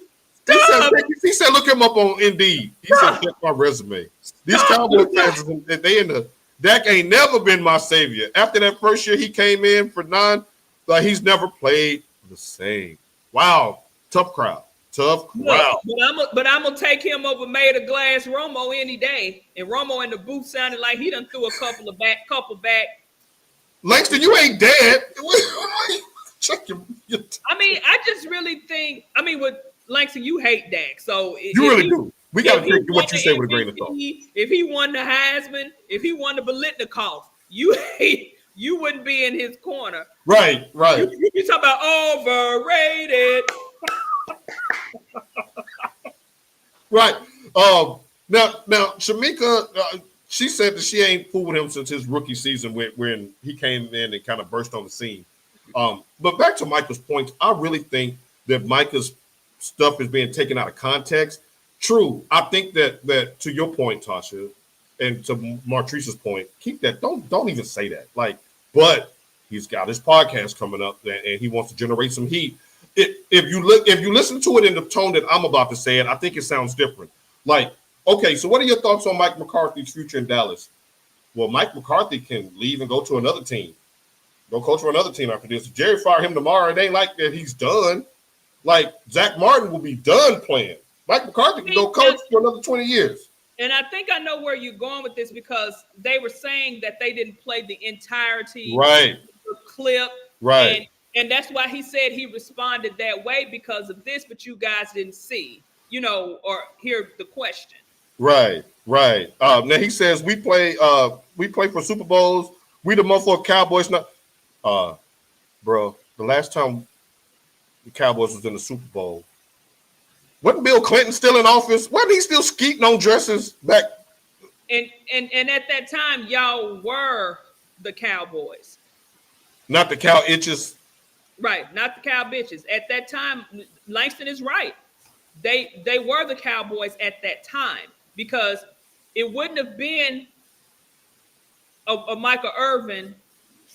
He said, look him up on Indeed. He said, check my resume. These Cowboy fans, they in the Dak ain't never been my savior. After that first year he came in for 9, like he's never played the same. Wow, tough crowd. Tough crowd. But I'm gonna take him over made of glass Romo any day. And Romo in the booth sounded like he done threw a couple back. Langston, you ain't dead. Check your I mean, I just really think. I mean, with Langston, you hate Dak, so you really do. We got to take what you say with a grain of salt. If he won the Heisman, if he won the Biletnikoff, you wouldn't be in his corner. Right. You talk about overrated. Right. Now Shamika, she said that she ain't fooled him since his rookie season when he came in and kind of burst on the scene. But back to Micah's points, I really think that Micah's stuff is being taken out of context. True. I think that to your point, Tasha, and to Martrice's point, keep that. Don't even say that. But he's got his podcast coming up and he wants to generate some heat. If you listen to it in the tone that I'm about to say it, I think it sounds different. Okay, so what are your thoughts on Mike McCarthy's future in Dallas? Well, Mike McCarthy can leave and go to another team. Go coach for another team after this. If Jerry fired him tomorrow, it ain't like that he's done. Zach Martin will be done playing. Mike McCarthy can go coach for another 20 years. And I think I know where you're going with this because they were saying that they didn't play the entirety of the clip. Right. And that's why he said he responded that way because of this, but you guys didn't see, or hear the question. Right. Now he says we play for Super Bowls. We the motherfucking Cowboys. Bro, the last time the Cowboys was in the Super Bowl, wasn't Bill Clinton still in office? Wasn't he still skeeting on dresses back? And at that time, y'all were the Cowboys. Not the cow itches. Right, not the cow bitches. At that time, Langston is right. They were the Cowboys at that time because it wouldn't have been a Michael Irvin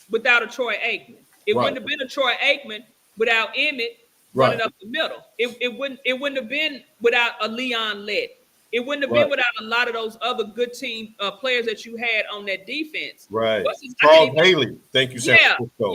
without a Troy Aikman. It wouldn't have been a Troy Aikman without Emmett running up the middle. It wouldn't have been without a Leon Lett. It wouldn't have been without a lot of those other good team players that you had on that defense. Right. Charles Haley. Thank you, San Francisco.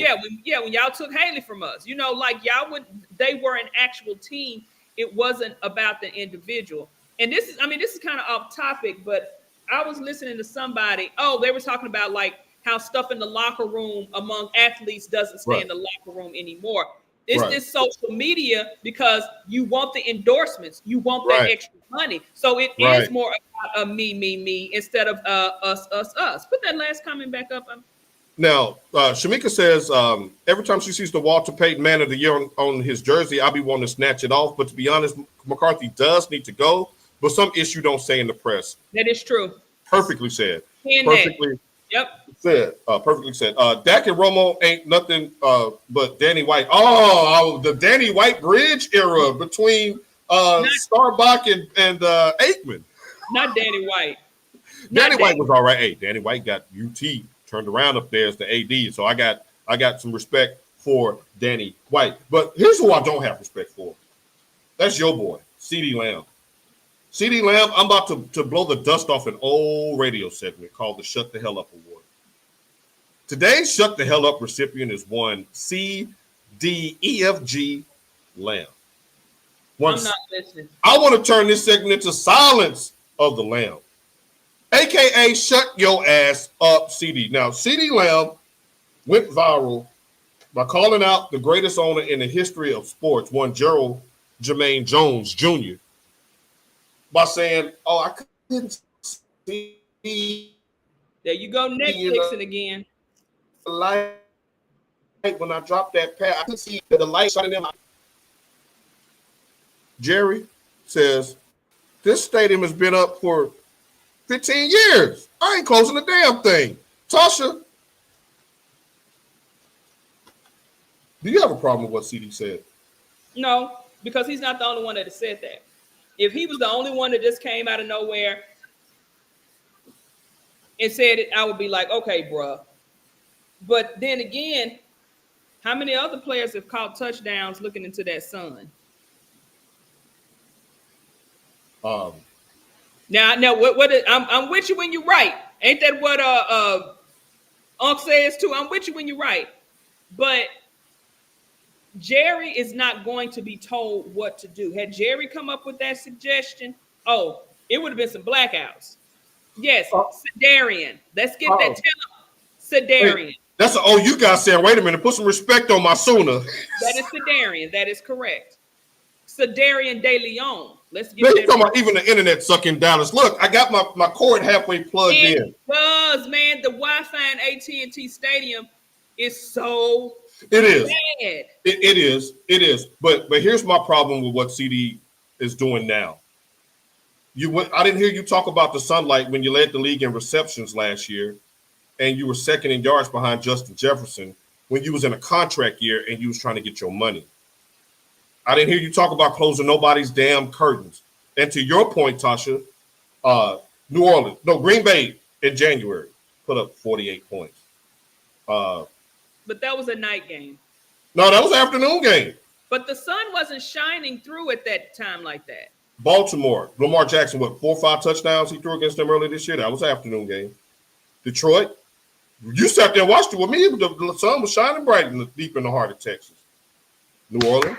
When y'all took Haley from us, they were an actual team. It wasn't about the individual. And this is kind of off topic, but I was listening to somebody. Oh, they were talking about how stuff in the locker room among athletes doesn't stay in the locker room anymore. It's this social media because you want the endorsements, you want that extra money. So it is more about a me instead of us. Put that last comment back up. Now, Shamika says every time she sees the Walter Payton Man of the Year on his jersey, I'll be wanting to snatch it off. But to be honest, McCarthy does need to go. But some issue don't say in the press. That is true. Perfectly said. Perfectly. Yep. Said. Perfectly said. Dak and Romo ain't nothing but Danny White. Oh, the Danny White bridge era between Starbuck and Aikman. Not Danny White. Danny White was all right. Hey, Danny White got UT turned around up there as the AD. So I got some respect for Danny White. But here's who I don't have respect for. That's your boy, CeeDee Lamb. CeeDee Lamb, I'm about to blow the dust off an old radio segment called the Shut the Hell Up Award. Today's Shut the Hell Up recipient is one CDEFG Lamb. I'm not listening. I want to turn this segment into Silence of the Lamb. AKA shut your ass up, CeeDee. Now, CeeDee Lamb went viral by calling out the greatest owner in the history of sports, one Gerald Jermaine Jones Jr., by saying, "Oh, I couldn't see There you go, Netflixing again. the light when I dropped that pass. I couldn't see the light shining in my." Jerry says, "This stadium has been up for 15 years. I ain't closing the damn thing." Tasha, do you have a problem with what CeeDee said? No, because he's not the only one that has said that. If he was the only one that just came out of nowhere and said it, I would be like, okay, bruh. But then again, how many other players have caught touchdowns looking into that sun? Now, I'm with you when you're right. Ain't that what Unc says too? I'm with you when you're right. But Jerry is not going to be told what to do. Had Jerry come up with that suggestion, it would have been some blackouts. Yes, Sedarian. Let's get that. Sedarian. That's you guys saying, wait a minute, put some respect on my Sooner. That is Sedarian. That is correct. Sedarian De Leon. Let's get man, that. You talking about even the internet sucking Dallas. Look, I got my cord halfway plugged in. It does, man. The Wi-Fi in AT&T Stadium is so It is. bad. It is. But here's my problem with what CeeDee is doing now. I didn't hear you talk about the sunlight when you led the league in receptions last year, and you were second in yards behind Justin Jefferson when you was in a contract year and you was trying to get your money. I didn't hear you talk about closing nobody's damn curtains. And to your point, Tasha, Green Bay in January put up 48 points. But that was a night game. No, that was an afternoon game. But the sun wasn't shining through at that time like that. Baltimore, Lamar Jackson, 4 or 5 touchdowns he threw against them earlier this year? That was an afternoon game. Detroit, you sat there and watched it with me. The sun was shining bright deep in the heart of Texas. New Orleans,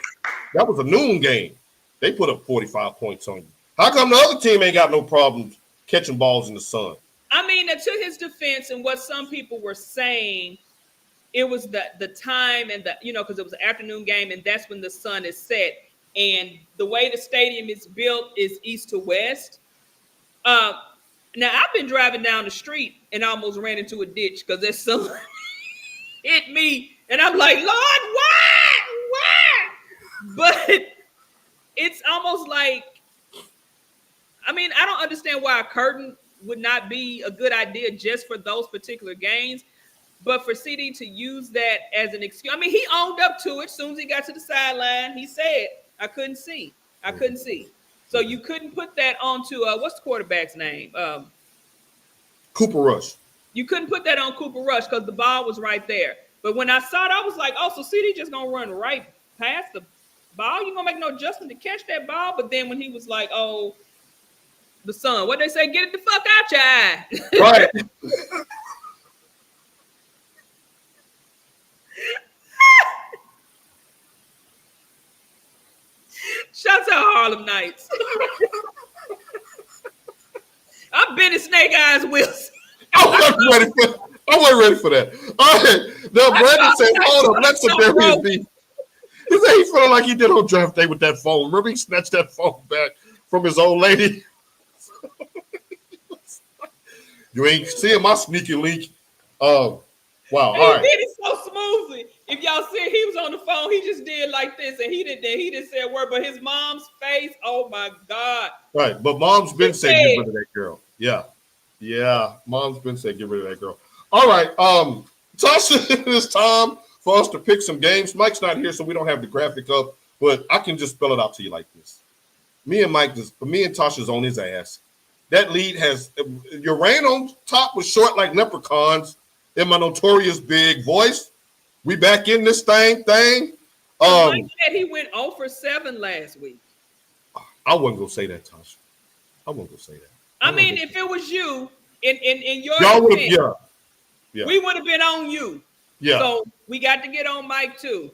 that was a noon game. They put up 45 points on you. How come the other team ain't got no problems catching balls in the sun? I mean, to his defense and what some people were saying, it was the time and because it was an afternoon game and that's when the sun is set. And the way the stadium is built is east to west. Now, I've been driving down the street and almost ran into a ditch because that sun hit me. And I'm like, Lord, why? But it's almost like, I mean, I don't understand why a curtain would not be a good idea just for those particular games. But for CeeDee to use that as an excuse, I mean, he owned up to it as soon as he got to the sideline. He said, I couldn't see. So you couldn't put that onto, what's the quarterback's name? Cooper Rush. You couldn't put that on Cooper Rush because the ball was right there. But when I saw it, I was like, so CeeDee just going to run right past the ball? You going to make no adjustment to catch that ball? But then when he was like, the sun, what they say, get it the fuck out your eye. Right. Shouts out Harlem Nights. I've been in Snake Eyes Wilson. I wasn't ready for that. All right. Now, Brandon said, hold up, let's Sedarian be. He said he feeling like he did on draft day with that phone. Remember, he snatched that phone back from his old lady. You ain't seeing my sneaky link. Wow. All right. He did it so smoothly. If y'all see, he was on the phone. He just did like this, and he didn't say a word. But his mom's face, oh my God! Right, but mom's been saying get rid of that girl. Yeah. Mom's been saying get rid of that girl. All right, Tasha, it's time for us to pick some games. Mike's not here, so we don't have the graphic up, but I can just spell it out to you like this. Me and Tasha's on his ass. That lead has your reign on top was short like leprechauns. In my notorious big voice, we back in this thing. Mike said he went 0 for 7 last week. I wasn't gonna say that, Tasha. I wasn't gonna say that. I mean, if it was you in your y'all would defense, yeah, we would have been on you. Yeah. So we got to get on Mike too.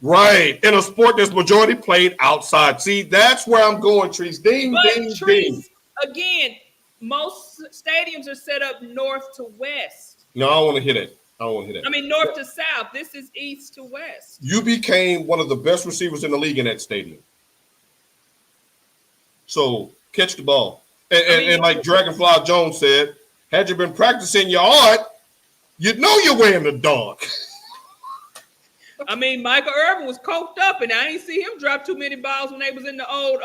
Right. In a sport that's majority played outside. See, that's where I'm going, Trees. Ding, But ding, Trees, ding. again, most stadiums are set up north to west. No, I don't want to hear that. I don't want to hear that. I mean, north to south. This is east to west. You became one of the best receivers in the league in that stadium. So catch the ball. And like Dragonfly Jones said, had you been practicing your art, you'd know you're wearing the dog. I mean, Michael Irvin was coked up, and I ain't see him drop too many balls when they was in the old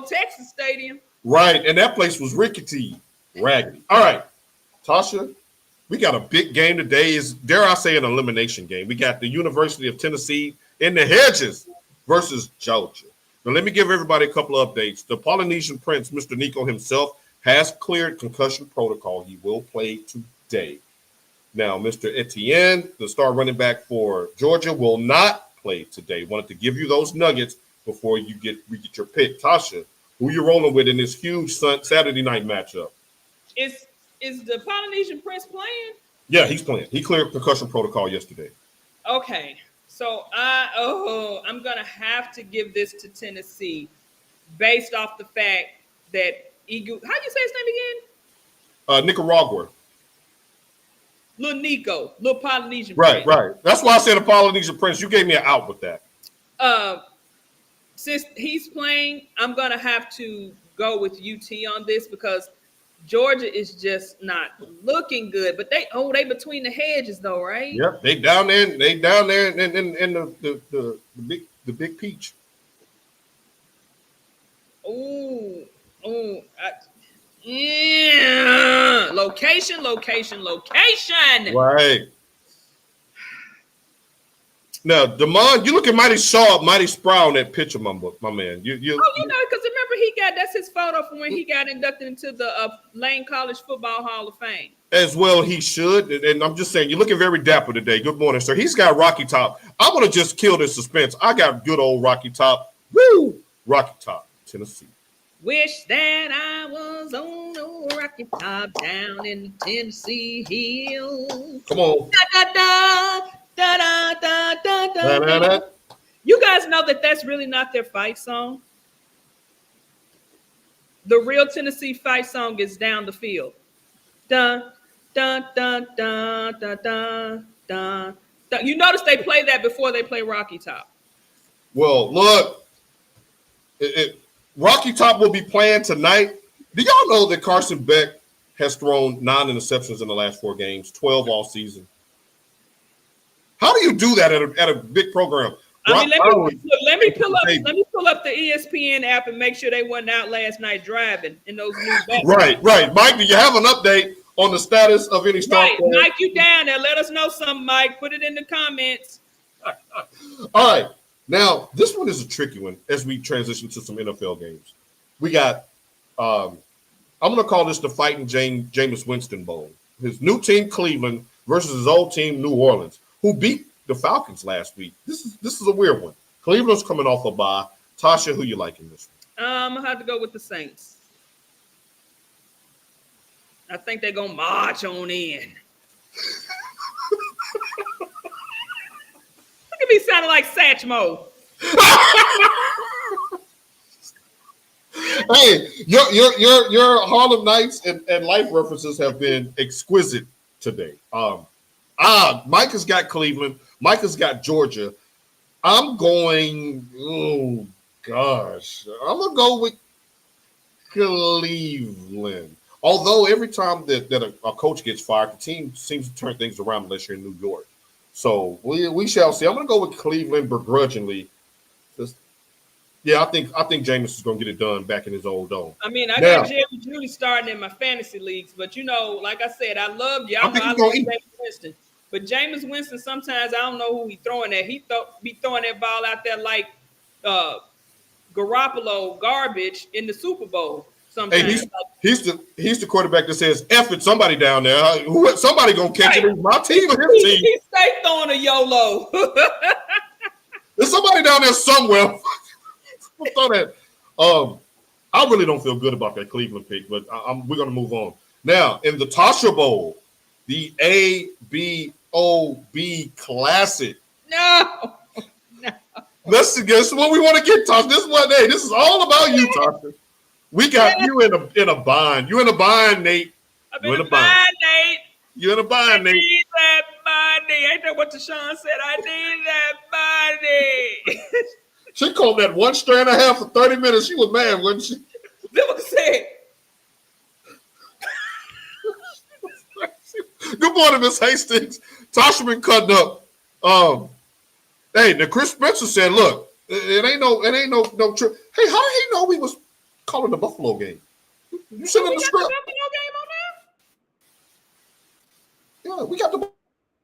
Texas stadium. Right, and that place was rickety, raggedy. All right, Tasha, we got a big game today. Is, dare I say, an elimination game. We got the University of Tennessee in the Hedges versus Georgia. Now, let me give everybody a couple of updates. The Polynesian Prince, Mr. Nico himself, has cleared concussion protocol. He will play today. Now, Mr. Etienne, the star running back for Georgia, will not play today. Wanted to give you those nuggets before we get your pick. Tasha, who you rolling with in this huge Saturday night matchup? Is the Polynesian Prince playing? Yeah, he's playing. He cleared concussion protocol yesterday. Okay, so I'm gonna have to give this to Tennessee based off the fact that how do you say his name again? Nicaragua. Little Nico, little Polynesian Prince. Prince. Right. That's why I said a Polynesian Prince. You gave me an out with that. Since he's playing, I'm gonna have to go with UT on this because Georgia is just not looking good. But they between the hedges though, right? Yep, they down there in the big peach. Yeah. Location. Right. Now, Damon, you looking mighty sharp, mighty spry on that picture, my man. Because remember that's his photo from when he got inducted into the Lane College Football Hall of Fame. As well, he should. And I'm just saying, you're looking very dapper today. Good morning, sir. He's got Rocky Top. I want to just kill this suspense. I got good old Rocky Top. Woo! Rocky Top, Tennessee. Wish that I was on a Rocky Top down in the Tennessee hills. Come on. Da. You guys know that's really not their fight song. The real Tennessee fight song is Down the Field. Dun, dun, dun, dun, dun, dun, dun, dun. You notice they play that before they play Rocky Top. Well, look, Rocky Top will be playing tonight. Do y'all know that Carson Beck has thrown 9 interceptions in the last 4 games, 12 all season? How do you do that at a big program? I mean, let me pull up the ESPN app and make sure they wasn't out last night driving in those new bets. Right. Mike, do you have an update on the status of any star? Right, Mike, you down there? Let us know something, Mike. Put it in the comments. All right. Now, this one is a tricky one as we transition to some NFL games. We got, I'm going to call this the Fighting Jameis Winston Bowl. His new team, Cleveland, versus his old team, New Orleans, who beat the Falcons last week. This is a weird one. Cleveland's coming off a bye. Tasha, who you like in this one? I'm going to have to go with the Saints. I think they're going to march on in. Look at me sounding like Satchmo. Hey, your Harlem Nights and life references have been exquisite today. Mike has got Cleveland. Mike has got Georgia. I'm going, I'm going to go with Cleveland. Although every time that a coach gets fired, the team seems to turn things around unless you're in New York. So we shall see. I'm going to go with Cleveland begrudgingly. I think Jameis is going to get it done back in his old dome. I mean, I got Jerry Jeudy starting in my fantasy leagues, but like I said, I love y'all. I love Jameis Winston. But Jameis Winston, sometimes I don't know who he's throwing at. He be throwing that ball out there like Garoppolo garbage in the Super Bowl. Sometimes. Hey, he's the quarterback that says, F it, somebody down there. Somebody going to catch it. My team or his team. He stay throwing a YOLO. There's somebody down there somewhere. Throw that. I really don't feel good about that Cleveland pick, but we're going to move on. Now, in the Tasha Bowl, the ABOB Classic. No. Let's guess what we want to get, Tasha. This is all about you, Tasha. We got you in a bind. You in a bind, Nate. I'm in a bind, Nate. You in a bind, Nate. I need that money. Ain't that what Deshaun said? I need that money. She called that 1.5 strands for 30 minutes. She was mad, wasn't she? That's what I said. Good morning, Miss Hastings. Tasha been cutting up. Hey, now Chris Spencer said, "Look, it ain't no trip." Hey, how did he know we was calling the Buffalo game? You said in the script. Buffalo game on there? Yeah, we got the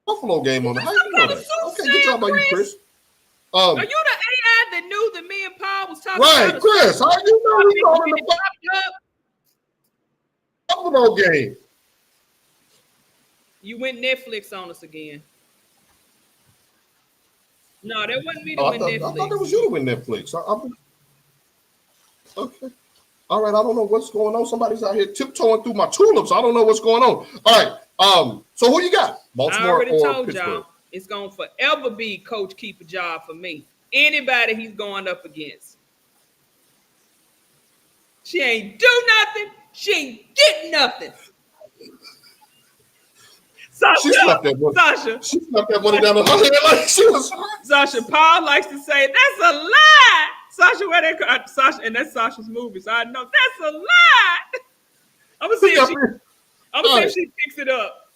Buffalo game on there. How you know that? Okay, good job by you, Chris. Are you the AI that knew that me and Paul was talking right, about? Chris? How you know we calling the Buffalo game? You went Netflix on us again. No, that wasn't me that went Netflix. I thought it was you that went Netflix. Okay. All right, I don't know what's going on. Somebody's out here tiptoeing through my tulips. I don't know what's going on. All right. So who you got? Baltimore I already or told Pittsburgh? y'all it's gonna forever be Coach Keep a job for me. Anybody he's going up against. She ain't do nothing. She ain't get nothing. Sasha, she slapped that money. Sasha. She slapped that money down on her head like she was. Sasha, Paul likes to say, that's a lie. Sasha, where they Sasha, and that's Sasha's movie, so I know that's a lie. I'm gonna see if she picks it up.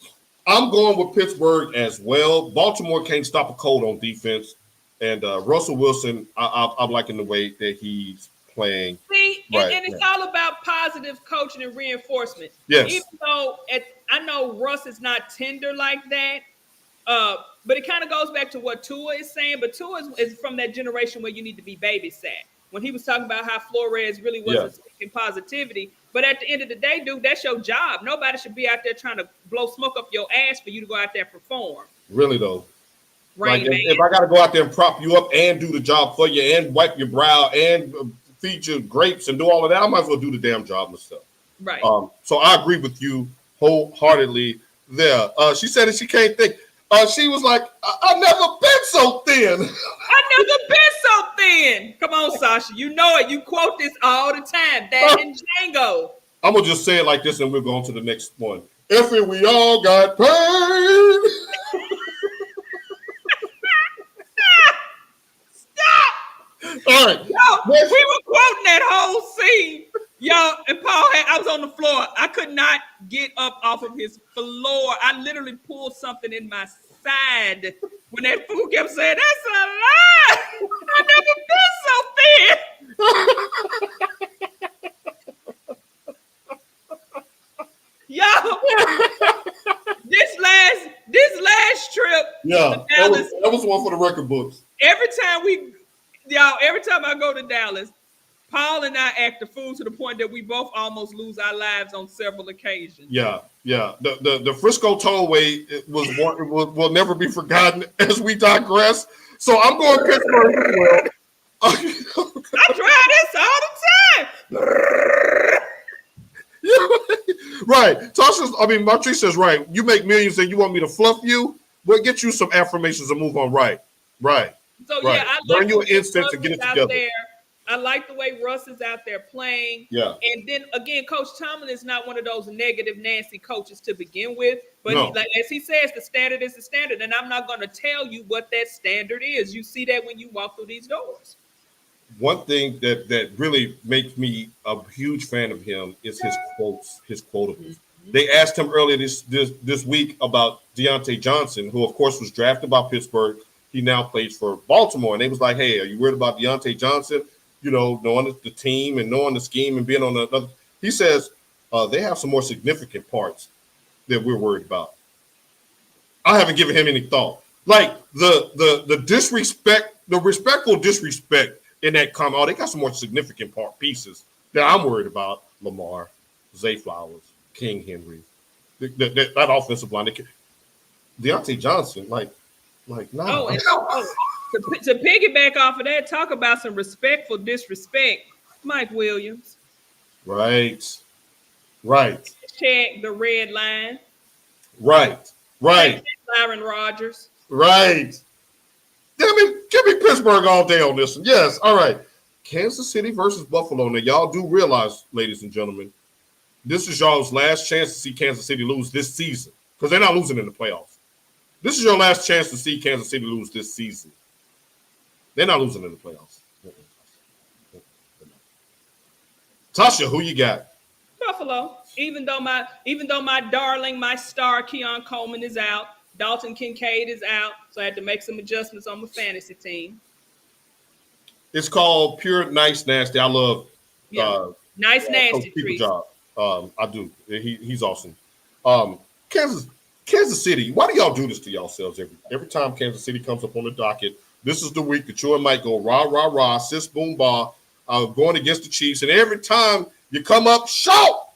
I'm going with Pittsburgh as well. Baltimore can't stop a cold on defense, and Russell Wilson, I'm liking the way that he's playing. See, and it's all about positive coaching and reinforcement. Yes. Even though I know Russ is not tender like that, but it kind of goes back to what Tua is saying. But Tua is from that generation where you need to be babysat. When he was talking about how Flores really wasn't speaking positivity. But at the end of the day, dude, that's your job. Nobody should be out there trying to blow smoke up your ass for you to go out there and perform. Really, though. Right, like if I got to go out there and prop you up and do the job for you and wipe your brow and feed you grapes and do all of that, I might as well do the damn job myself. Right. So I agree with you wholeheartedly there. She said that she can't think. She was like, I've never been so thin. I've never been so thin. Come on, Sasha. You know it. You quote this all the time. That and Django. I'm going to just say it like this and we'll go on to the next one. If we all got paid. Stop. All right. Yo, we were quoting that whole scene. Y'all, and Paul I was on the floor. I could not get up off of his floor. I literally pulled something in my side when that fool kept saying, that's a lie. I've never been so thin. Yo, this last trip. Yeah, Dallas, that was one for the record books. Every time I go to Dallas, Paul and I act the fool to the point that we both almost lose our lives on several occasions. Yeah. The Frisco tollway will never be forgotten as we digress. So I'm going Pittsburgh as well. I try this all the time. Right. Martrice says right. You make millions and you want me to fluff you? We'll get you some affirmations and move on. Right. So right. yeah, I learn your instincts and get it together. There. I like the way Russ is out there playing. Yeah. And then again, Coach Tomlin is not one of those negative, nasty coaches to begin with. But as he says, the standard is the standard. And I'm not going to tell you what that standard is. You see that when you walk through these doors. One thing that really makes me a huge fan of him is his quotes, his quotables. Mm-hmm. They asked him earlier this week about Deontay Johnson, who, of course, was drafted by Pittsburgh. He now plays for Baltimore. And they was like, hey, are you worried about Deontay Johnson? You know, knowing the team and knowing the scheme and being on another. He says they have some more significant parts that we're worried about. I haven't given him any thought. Like the disrespect, the respectful disrespect in that comment. Oh, they got some more significant pieces that I'm worried about. Lamar, Zay Flowers, King Henry, that offensive line. Deontay Johnson, no. To piggyback off of that, talk about some respectful disrespect. Mike Williams. Right. Check the red line. Right. Byron Rogers. Right. Give me Pittsburgh all day on this one. Yes. All right. Kansas City versus Buffalo. Now, y'all do realize, ladies and gentlemen, this is y'all's last chance to see Kansas City lose this season because they're not losing in the playoffs. This is your last chance to see Kansas City lose this season. They're not losing in the playoffs. Tasha, who you got? Buffalo. Even though my darling, my star Keon Coleman is out, Dalton Kincaid is out, so I had to make some adjustments on my fantasy team. It's called Pure Nice Nasty. I love Nice Nasty trees. Job. I do. He's awesome. Kansas City. Why do y'all do this to yourselves every time Kansas City comes up on the docket? This is the week that you and Mike go rah rah rah, sis boom ba, going against the Chiefs, and every time you come up, shout.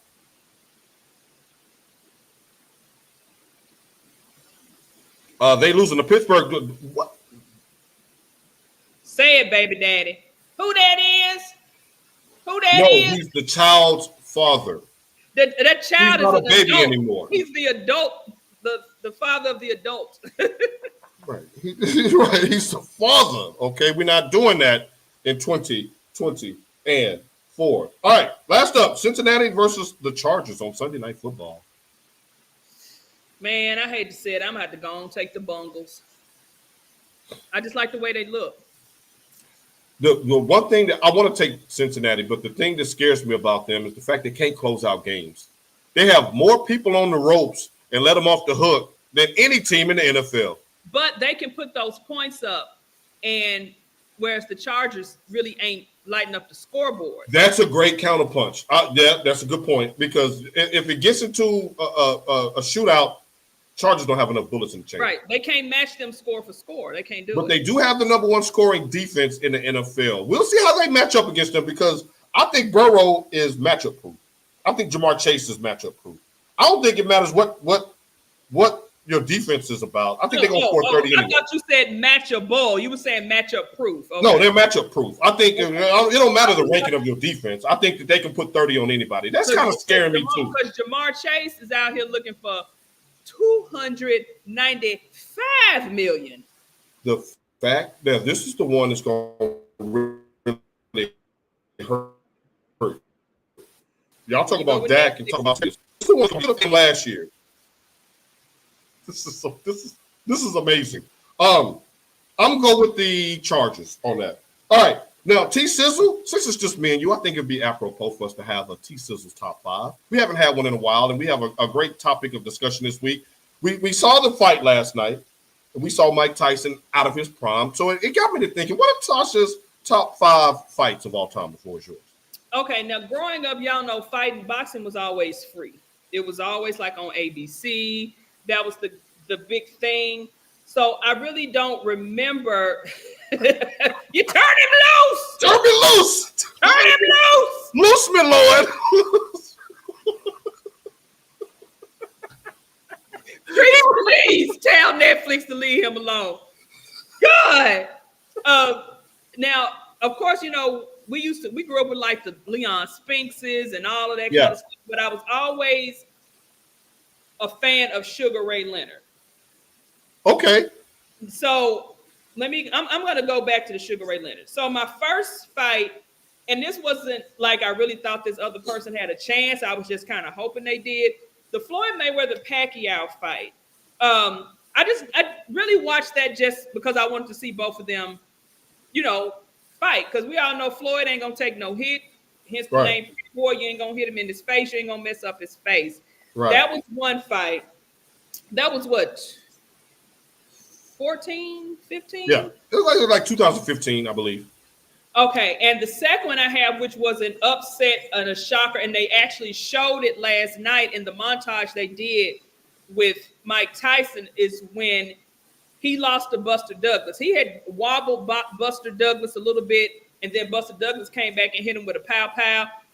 They losing to Pittsburgh. What? Say it, baby daddy. Who that is? Who that No, is? he's the child's father. That child He's not is a baby adult. anymore. He's the adult, the father of the adult. Right. Right. He's the father. Okay. We're not doing that in 2024. All right. Last up, Cincinnati versus the Chargers on Sunday Night Football. Man, I hate to say it. I'm going to have to go and take the Bungles. I just like the way they look. The one thing that I want to take Cincinnati, but the thing that scares me about them is the fact they can't close out games. They have more people on the ropes and let them off the hook than any team in the NFL. But they can put those points up, and whereas the Chargers really ain't lighting up the scoreboard. That's a great counterpunch. Yeah, that's a good point because if it gets into a shootout, Chargers don't have enough bullets in the chamber. Right. They can't match them score for score. They can't do it. But they do have the number one scoring defense in the NFL. We'll see how they match up against them because I think Burrow is matchup proof. I think Jamar Chase is matchup proof. I don't think it matters what your defense is about. I think they're going to score 30 anyway. I thought you said matchable. You were saying matchup proof. Okay. No, they're matchup proof. I think it don't matter the ranking of your defense. I think that they can put 30 on anybody. That's kind of scaring me too. Because Jamar Chase is out here looking for $295 million. The fact that this is the one that's going to really hurt. Y'all talk about Dak and talk about this. This is the one from last year. This is amazing. I'm gonna go with the Chargers on that. All right, now T Sizzle. Since it's just me and you, I think it'd be apropos for us to have a T Sizzle's top 5. We haven't had one in a while, and we have a great topic of discussion this week. We saw the fight last night, and we saw Mike Tyson out of his prime. So it got me to thinking, what are Tasha's top 5 fights of all time? Before yours. Okay, now growing up, y'all know boxing was always free. It was always like on ABC. That was the big thing. So I really don't remember. You turn him loose. Turn me loose. Turn him loose. Loose me, Lord. Please tell Netflix to leave him alone. God. Now, of course, you know, we grew up with like the Leon Spinkses and all of that kind of stuff, but I was always a fan of Sugar Ray Leonard. Okay. So I'm going to go back to the Sugar Ray Leonard. So my first fight, and this wasn't like I really thought this other person had a chance. I was just kind of hoping they did. The Floyd Mayweather-Pacquiao fight. I really watched that just because I wanted to see both of them, you know, fight. Because we all know Floyd ain't going to take no hit. Hence the name, boy, you ain't going to hit him in his face. You ain't going to mess up his face. Right. That was one fight. That was what? 14, 15? Yeah, it was like 2015, I believe. Okay, and the second one I have, which was an upset and a shocker, and they actually showed it last night in the montage they did with Mike Tyson, is when he lost to Buster Douglas. He had wobbled Buster Douglas a little bit, and then Buster Douglas came back and hit him with a pow,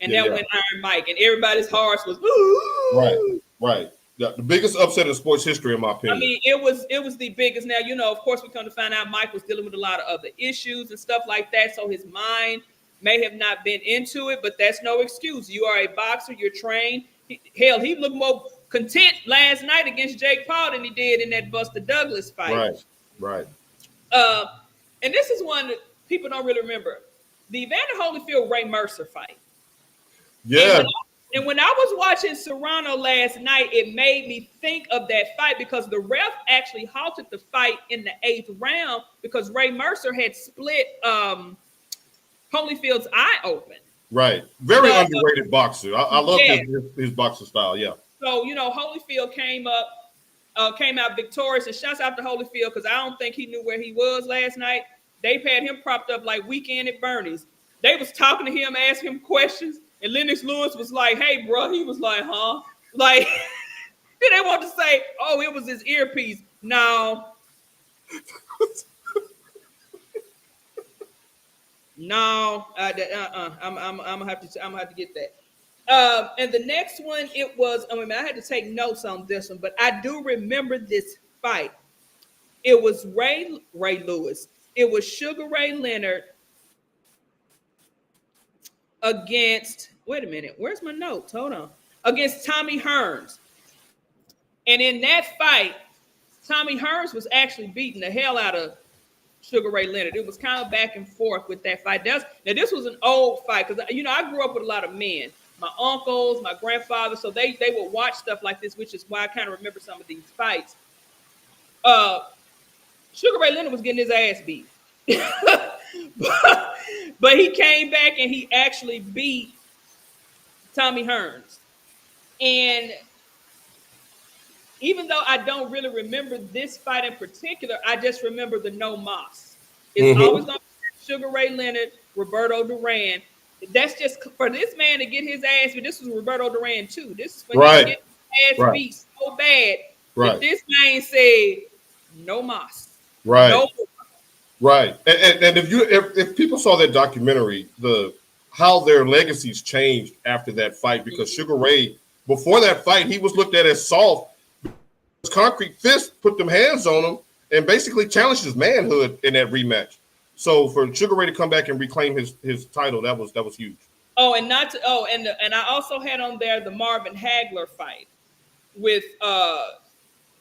and that went Iron Mike, and everybody's hearts was, ooh. Right. The biggest upset in sports history, in my opinion. I mean, it was the biggest. Now, you know, of course, we come to find out Mike was dealing with a lot of other issues and stuff like that. So his mind may have not been into it, but that's no excuse. You are a boxer. You're trained. He looked more content last night against Jake Paul than he did in that Buster Douglas fight. Right. And this is one that people don't really remember. the Evander Holyfield Ray Mercer fight. Yeah. And when I was watching Serrano last night, it made me think of that fight because the ref actually halted the fight in the 8th round because Ray Mercer had split Holyfield's eye open. Right. Very underrated boxer. I love his boxing style. Yeah. So, Holyfield came out victorious, and shouts out to Holyfield because I don't think he knew where he was last night. They had him propped up like Weekend at Bernie's. They was talking to him, asking him questions, and Lennox Lewis was like, "Hey, bro," he was like, "Huh?" Like, then they want to say, "Oh, it was his earpiece." No. No, I'm gonna have to get that. And the next one, it was. I had to take notes on this one, but I do remember this fight. It was Ray Lewis. It was Sugar Ray Leonard against. Wait a minute, where's my notes? Hold on. Against Tommy Hearns, and in that fight, Tommy Hearns was actually beating the hell out of Sugar Ray Leonard. It was kind of back and forth with that fight. Now, this was an old fight because, I grew up with a lot of men. My uncles, my grandfather, so they would watch stuff like this, which is why I kind of remember some of these fights. Sugar Ray Leonard was getting his ass beat. but he came back and he actually beat Tommy Hearns. And even though I don't really remember this fight in particular, I just remember the no mas. It's always going to be Sugar Ray Leonard, Roberto Duran. That's just for this man to get his ass beat. This was Roberto Duran too. This is for him to get his ass beat so bad that this man said no mas. Right. No. Right. And if people saw that documentary, how their legacies changed after that fight, because Sugar Ray, before that fight, he was looked at as soft. His concrete fist put them hands on him and basically challenged his manhood in that rematch. So for Sugar Ray to come back and reclaim his title, that was huge. Oh, and and I also had on there the Marvin Hagler fight with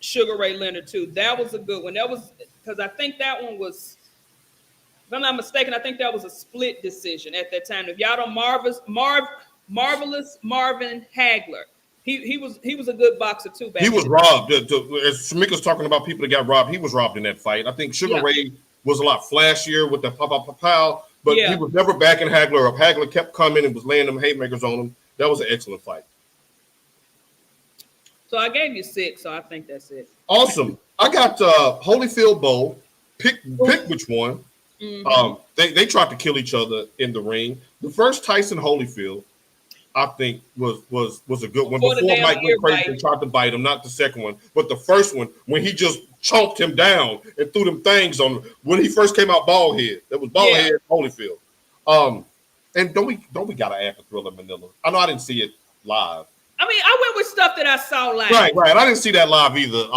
Sugar Ray Leonard too. That was a good one. That was because I think that one was, if I'm not mistaken, I think that was a split decision at that time. If y'all don't, Marvelous Marvin Hagler. He was a good boxer too. Back he was robbed. As Shamika's talking about people that got robbed, he was robbed in that fight. I think Sugar Ray was a lot flashier with the pow, but he was never backing Hagler up. Hagler kept coming and was laying them haymakers on him. That was an excellent fight. So I gave you 6, so I think that's it. Awesome. I got Holyfield Bowl. Pick which one. Mm-hmm. They tried to kill each other in the ring. The first Tyson Holyfield, I think, was a good one. Before Mike went crazy and tried to bite him, not the second one, but the first one when he just chomped him down and threw them things on him when he first came out bald head. That was bald head Holyfield. And don't we gotta add the Thriller Manila? I know I didn't see it live. I mean, I went with stuff that I saw live. Right. I didn't see that live either.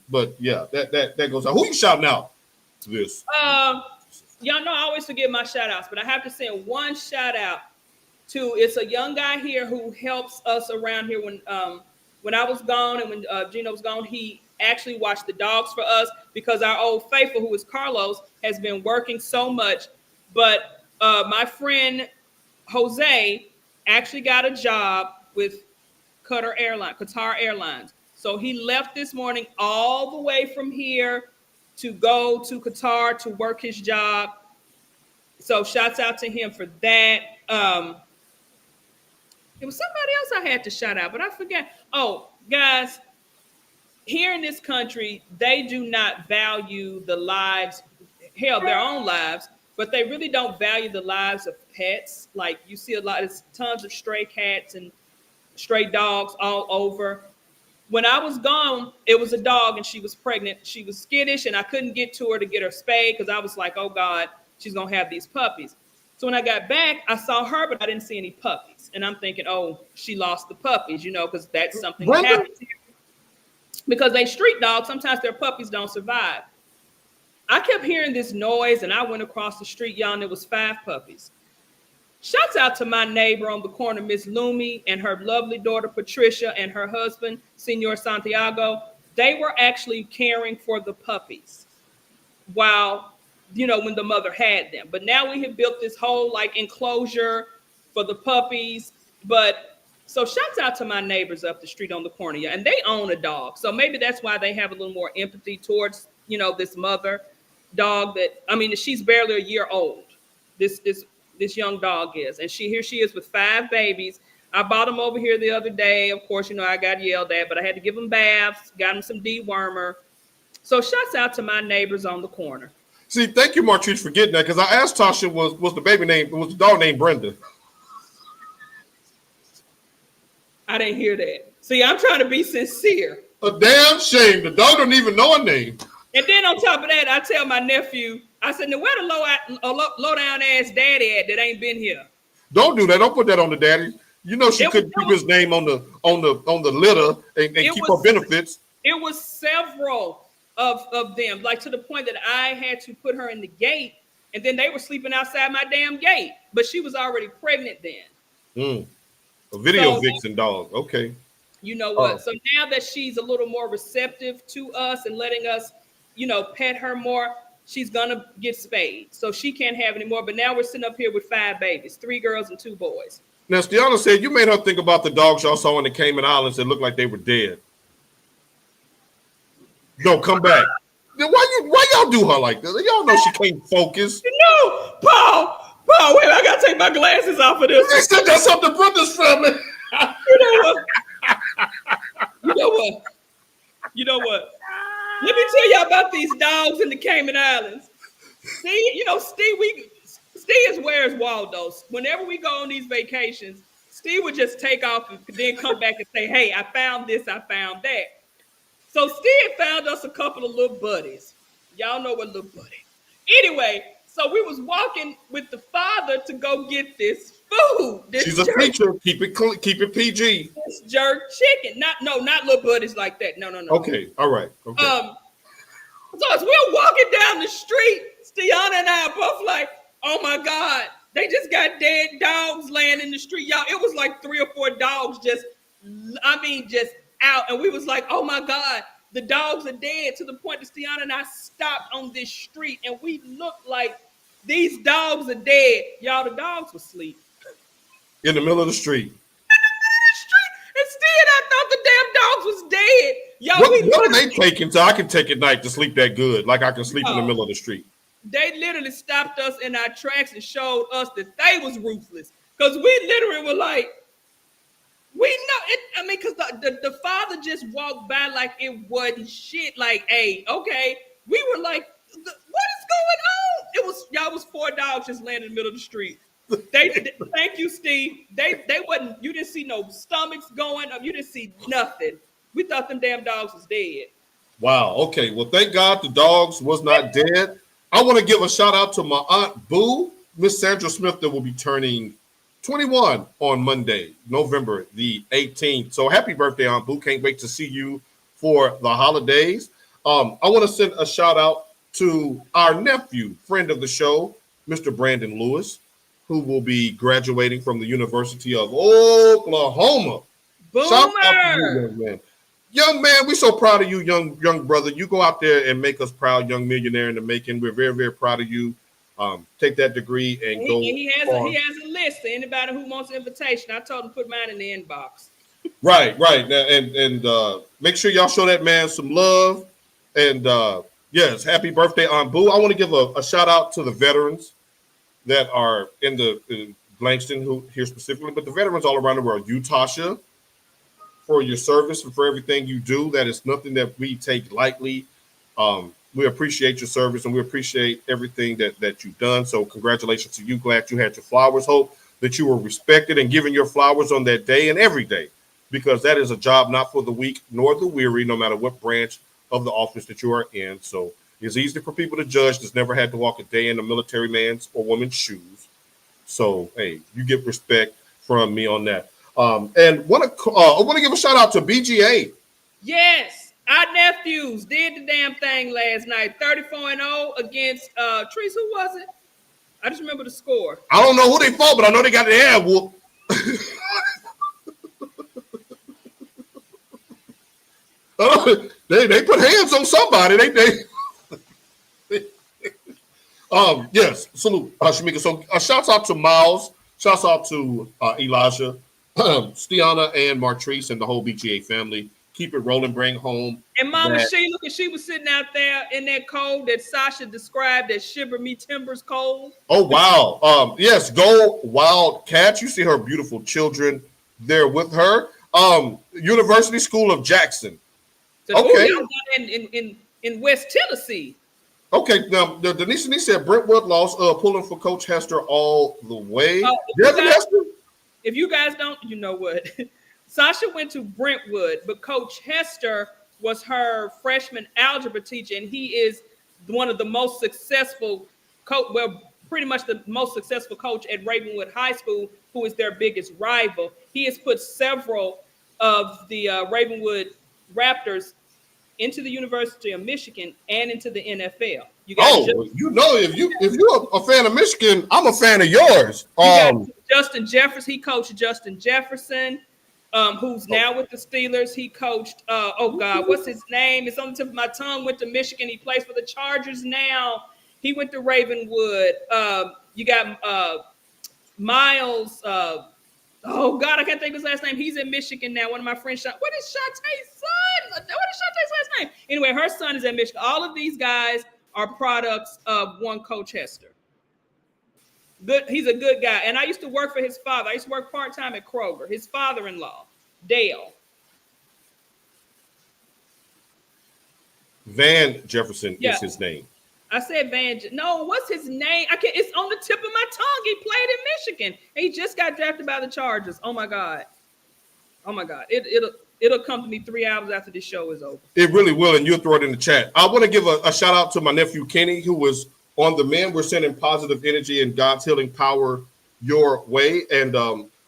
But yeah, that goes out. Who you shouting out to this? Y'all know I always forget my shout outs, but I have to send one shout out to, it's a young guy here who helps us around here when I was gone and when Gino was gone. He actually watched the dogs for us because our old faithful, who is Carlos, has been working so much. But my friend Jose actually got a job with Qatar Airlines. So he left this morning all the way from here to go to Qatar to work his job. So shouts out to him for that. It was somebody else I had to shout out, but I forgot. Oh, guys, here in this country, they do not value the lives, their own lives, but they really don't value the lives of pets. Like you see there's tons of stray cats and stray dogs all over. When I was gone, it was a dog and she was pregnant. She was skittish and I couldn't get to her to get her spayed because I was like, oh God, she's going to have these puppies. So when I got back, I saw her, but I didn't see any puppies. And I'm thinking, oh, she lost the puppies, because that's something that happens here. Because they street dogs, sometimes their puppies don't survive. I kept hearing this noise and I went across the street, y'all, and there was 5 puppies. Shouts out to my neighbor on the corner, Miss Lumi, and her lovely daughter, Patricia, and her husband, Senor Santiago. They were actually caring for the puppies while when the mother had them. But now we have built this whole like enclosure for the puppies. But so shouts out to my neighbors up the street on the corner, yeah, and they own a dog. So maybe that's why they have a little more empathy towards, this mother dog that, I mean, she's barely a year old. This young dog is, and here she is with 5 babies. I bought them over here the other day. Of course, I got yelled at, but I had to give them baths, got them some dewormer. So shouts out to my neighbors on the corner. See, thank you, Martrice, for getting that, because I asked Tasha, was the dog named Brenda? I didn't hear that. See, I'm trying to be sincere. A damn shame. The dog don't even know a name. And then on top of that, I tell my nephew, I said, now where the low down ass daddy at that ain't been here? Don't do that. Don't put that on the daddy. She couldn't keep his name on the litter and keep her benefits. It was several of them, like to the point that I had to put her in the gate, and then they were sleeping outside my damn gate. But she was already pregnant then. A video vixen dog. Okay. You know what? So now that she's a little more receptive to us and letting us, pet her more, she's gonna get spayed. So she can't have any more. But now we're sitting up here with 5 babies, 3 girls and 2 boys. Now, Stiana said you made her think about the dogs y'all saw in the Cayman Islands that looked like they were dead. No, come back. Why y'all do her like this? Y'all know she can't focus. Paul, wait, I gotta take my glasses off of this. They said that's something Brenda's family. You know what? Let me tell y'all about these dogs in the Cayman Islands. Steve is where's Waldo. Whenever we go on these vacations, Steve would just take off and then come back and say, hey, I found this, I found that. So Steve found us a couple of little buddies. Y'all know what little buddy. Anyway, so we was walking with the father to go get this food. She's a preacher. Keep it PG. This jerk chicken. Not little buddies like that. No. Okay, all right. Okay. So as we're walking down the street, Stiana and I are both like, oh my God, they just got dead dogs laying in the street. Y'all, it was like 3 or 4 dogs just out. And we was like, oh my God, the dogs are dead, to the point that Stiana and I stopped on this street and we looked like these dogs are dead. Y'all, the dogs were asleep. In the middle of the street. Instead, I thought the damn dogs was dead. Y'all, what are they taking so I can take at night to sleep that good? Like I can sleep in the middle of the street. They literally stopped us in our tracks and showed us that they was ruthless. Because we literally were like, we know it. I mean, because the father just walked by like it wasn't shit. Like, hey, okay. We were like, what is going on? Y'all was 4 dogs just laying in the middle of the street. Thank you, Steve. They wasn't. You didn't see no stomachs going up. You didn't see nothing. We thought them damn dogs was dead. Wow. Okay. Well, thank God the dogs was not dead. I want to give a shout out to my aunt Boo, Miss Sandra Smith, that will be turning 21 on Monday, November the 18th. So happy birthday, Aunt Boo. Can't wait to see you for the holidays. I want to send a shout out to our nephew, friend of the show, Mr. Brandon Lewis, who will be graduating from the University of Oklahoma. Boomer! Shout out to you, young man. Young man, we're so proud of you, young brother. You go out there and make us proud, young millionaire in the making. We're very, very proud of you. Take that degree and go. He has a list to anybody who wants an invitation. I told him to put mine in the inbox. Right. And make sure y'all show that man some love. And yes, happy birthday, Aunt Boo. I want to give a shout out to the veterans that are in Langston, who here specifically, but the veterans all around the world. You, Tasha, for your service and for everything you do. That is nothing that we take lightly. We appreciate your service and we appreciate everything that you've done. So congratulations to you. Glad you had your flowers. Hope that you were respected and given your flowers on that day and every day, because that is a job not for the weak nor the weary, no matter what branch of the office that you are in. So it's easy for people to judge that's never had to walk a day in a military man's or woman's shoes. So, hey, you get respect from me on that. And I want to give a shout out to BGA. Yes, our nephews did the damn thing last night. 34-0 against Trees. Who was it? I just remember the score. I don't know who they fought, but I know they got the air whoop. They put hands on somebody. Yes, salute, Shamika. So, shouts out to Miles. Shouts out to Elijah, Stiana, and Martrice, and the whole BGA family. Keep it rolling. Bring home And Mama that. Sheila, because she was sitting out there in that cold that Sasha described as shiver me timbers cold. Oh wow. Yes, go Wildcats. You see her beautiful children there with her. University School of Jackson. So, oh, Okay. y'all down in West Tennessee. Okay. Now the Denise said Brentwood lost, pulling for Coach Hester all the way. Oh, Devin Hester? if you guys don't, you know what? Sasha went to Brentwood, but Coach Hester was her freshman algebra teacher, and he is one of the most successful coach. Well, pretty much the most successful coach at Ravenwood High School, who is their biggest rival. He has put several of the Ravenwood Raptors into the University of Michigan and into the NFL. You got if you're a fan of Michigan, I'm a fan of yours. You got Justin Jefferson. He coached Justin Jefferson, who's now with the Steelers. He coached, what's his name? It's on the tip of my tongue. Went to Michigan. He plays for the Chargers now. He went to Ravenwood. You got Miles. I can't think of his last name. He's in Michigan now. One of my friends, what is Shantae's son? What is Shantae's last name? Anyway, her son is at Michigan. All of these guys are products of one Coach Hester. Good, he's a good guy. And I used to work for his father. I used to work part-time at Kroger. His father-in-law, Dale. Van Jefferson is his name. I said No, what's his name? It's on the tip of my tongue. He played in Michigan. He just got drafted by the Chargers. Oh my God. It'll come to me 3 hours after this show is over. It really will, and you'll throw it in the chat. I want to give a shout out to my nephew Kenny, who was on the men. We're sending positive energy and God's healing power your way. And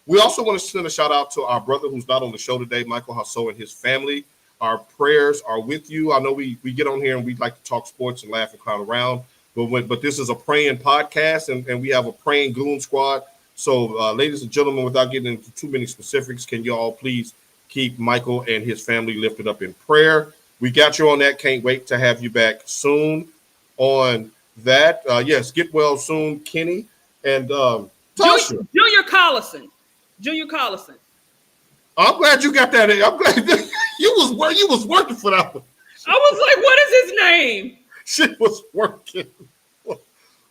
we also want to send a shout out to our brother who's not on the show today, Michael Hasso, and his family. Our prayers are with you. I know we get on here and we like to talk sports and laugh and clown around, but this is a praying podcast, and we have a praying goon squad. So, ladies and gentlemen, without getting into too many specifics, can you all please keep Michael and his family lifted up in prayer? We got you on that. Can't wait to have you back soon on that. Yes, get well soon, Kenny. And Tasha. Junior Collison. I'm glad you got that. I'm glad you was working for that one. I was like, what is his name? She was working.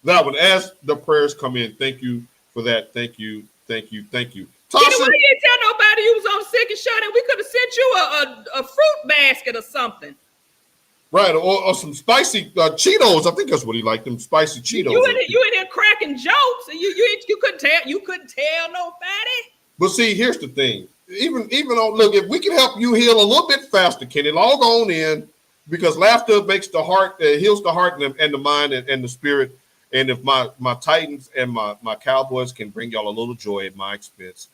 That one. As the prayers come in, thank you for that. Thank you. Tasha, you didn't tell nobody you was on sick and shut in. We could have sent you a fruit basket or something. Right, or some spicy Cheetos. I think that's what he liked, them spicy Cheetos. You in there cracking jokes, and you couldn't tell nobody. But see, here's the thing. Even on, look, if we can help you heal a little bit faster, Kenny, log on in, because laughter makes the heart, heals the heart and the mind and the spirit. And if my Titans and my Cowboys can bring y'all a little joy at my expense,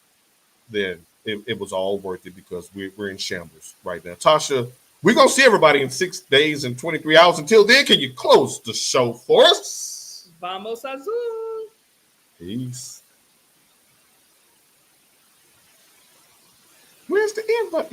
then it was all worth it, because we're in shambles right now. Tasha, we're going to see everybody in 6 days and 23 hours. Until then, can you close the show for us? Vamos Azul. Peace. Where's the end button?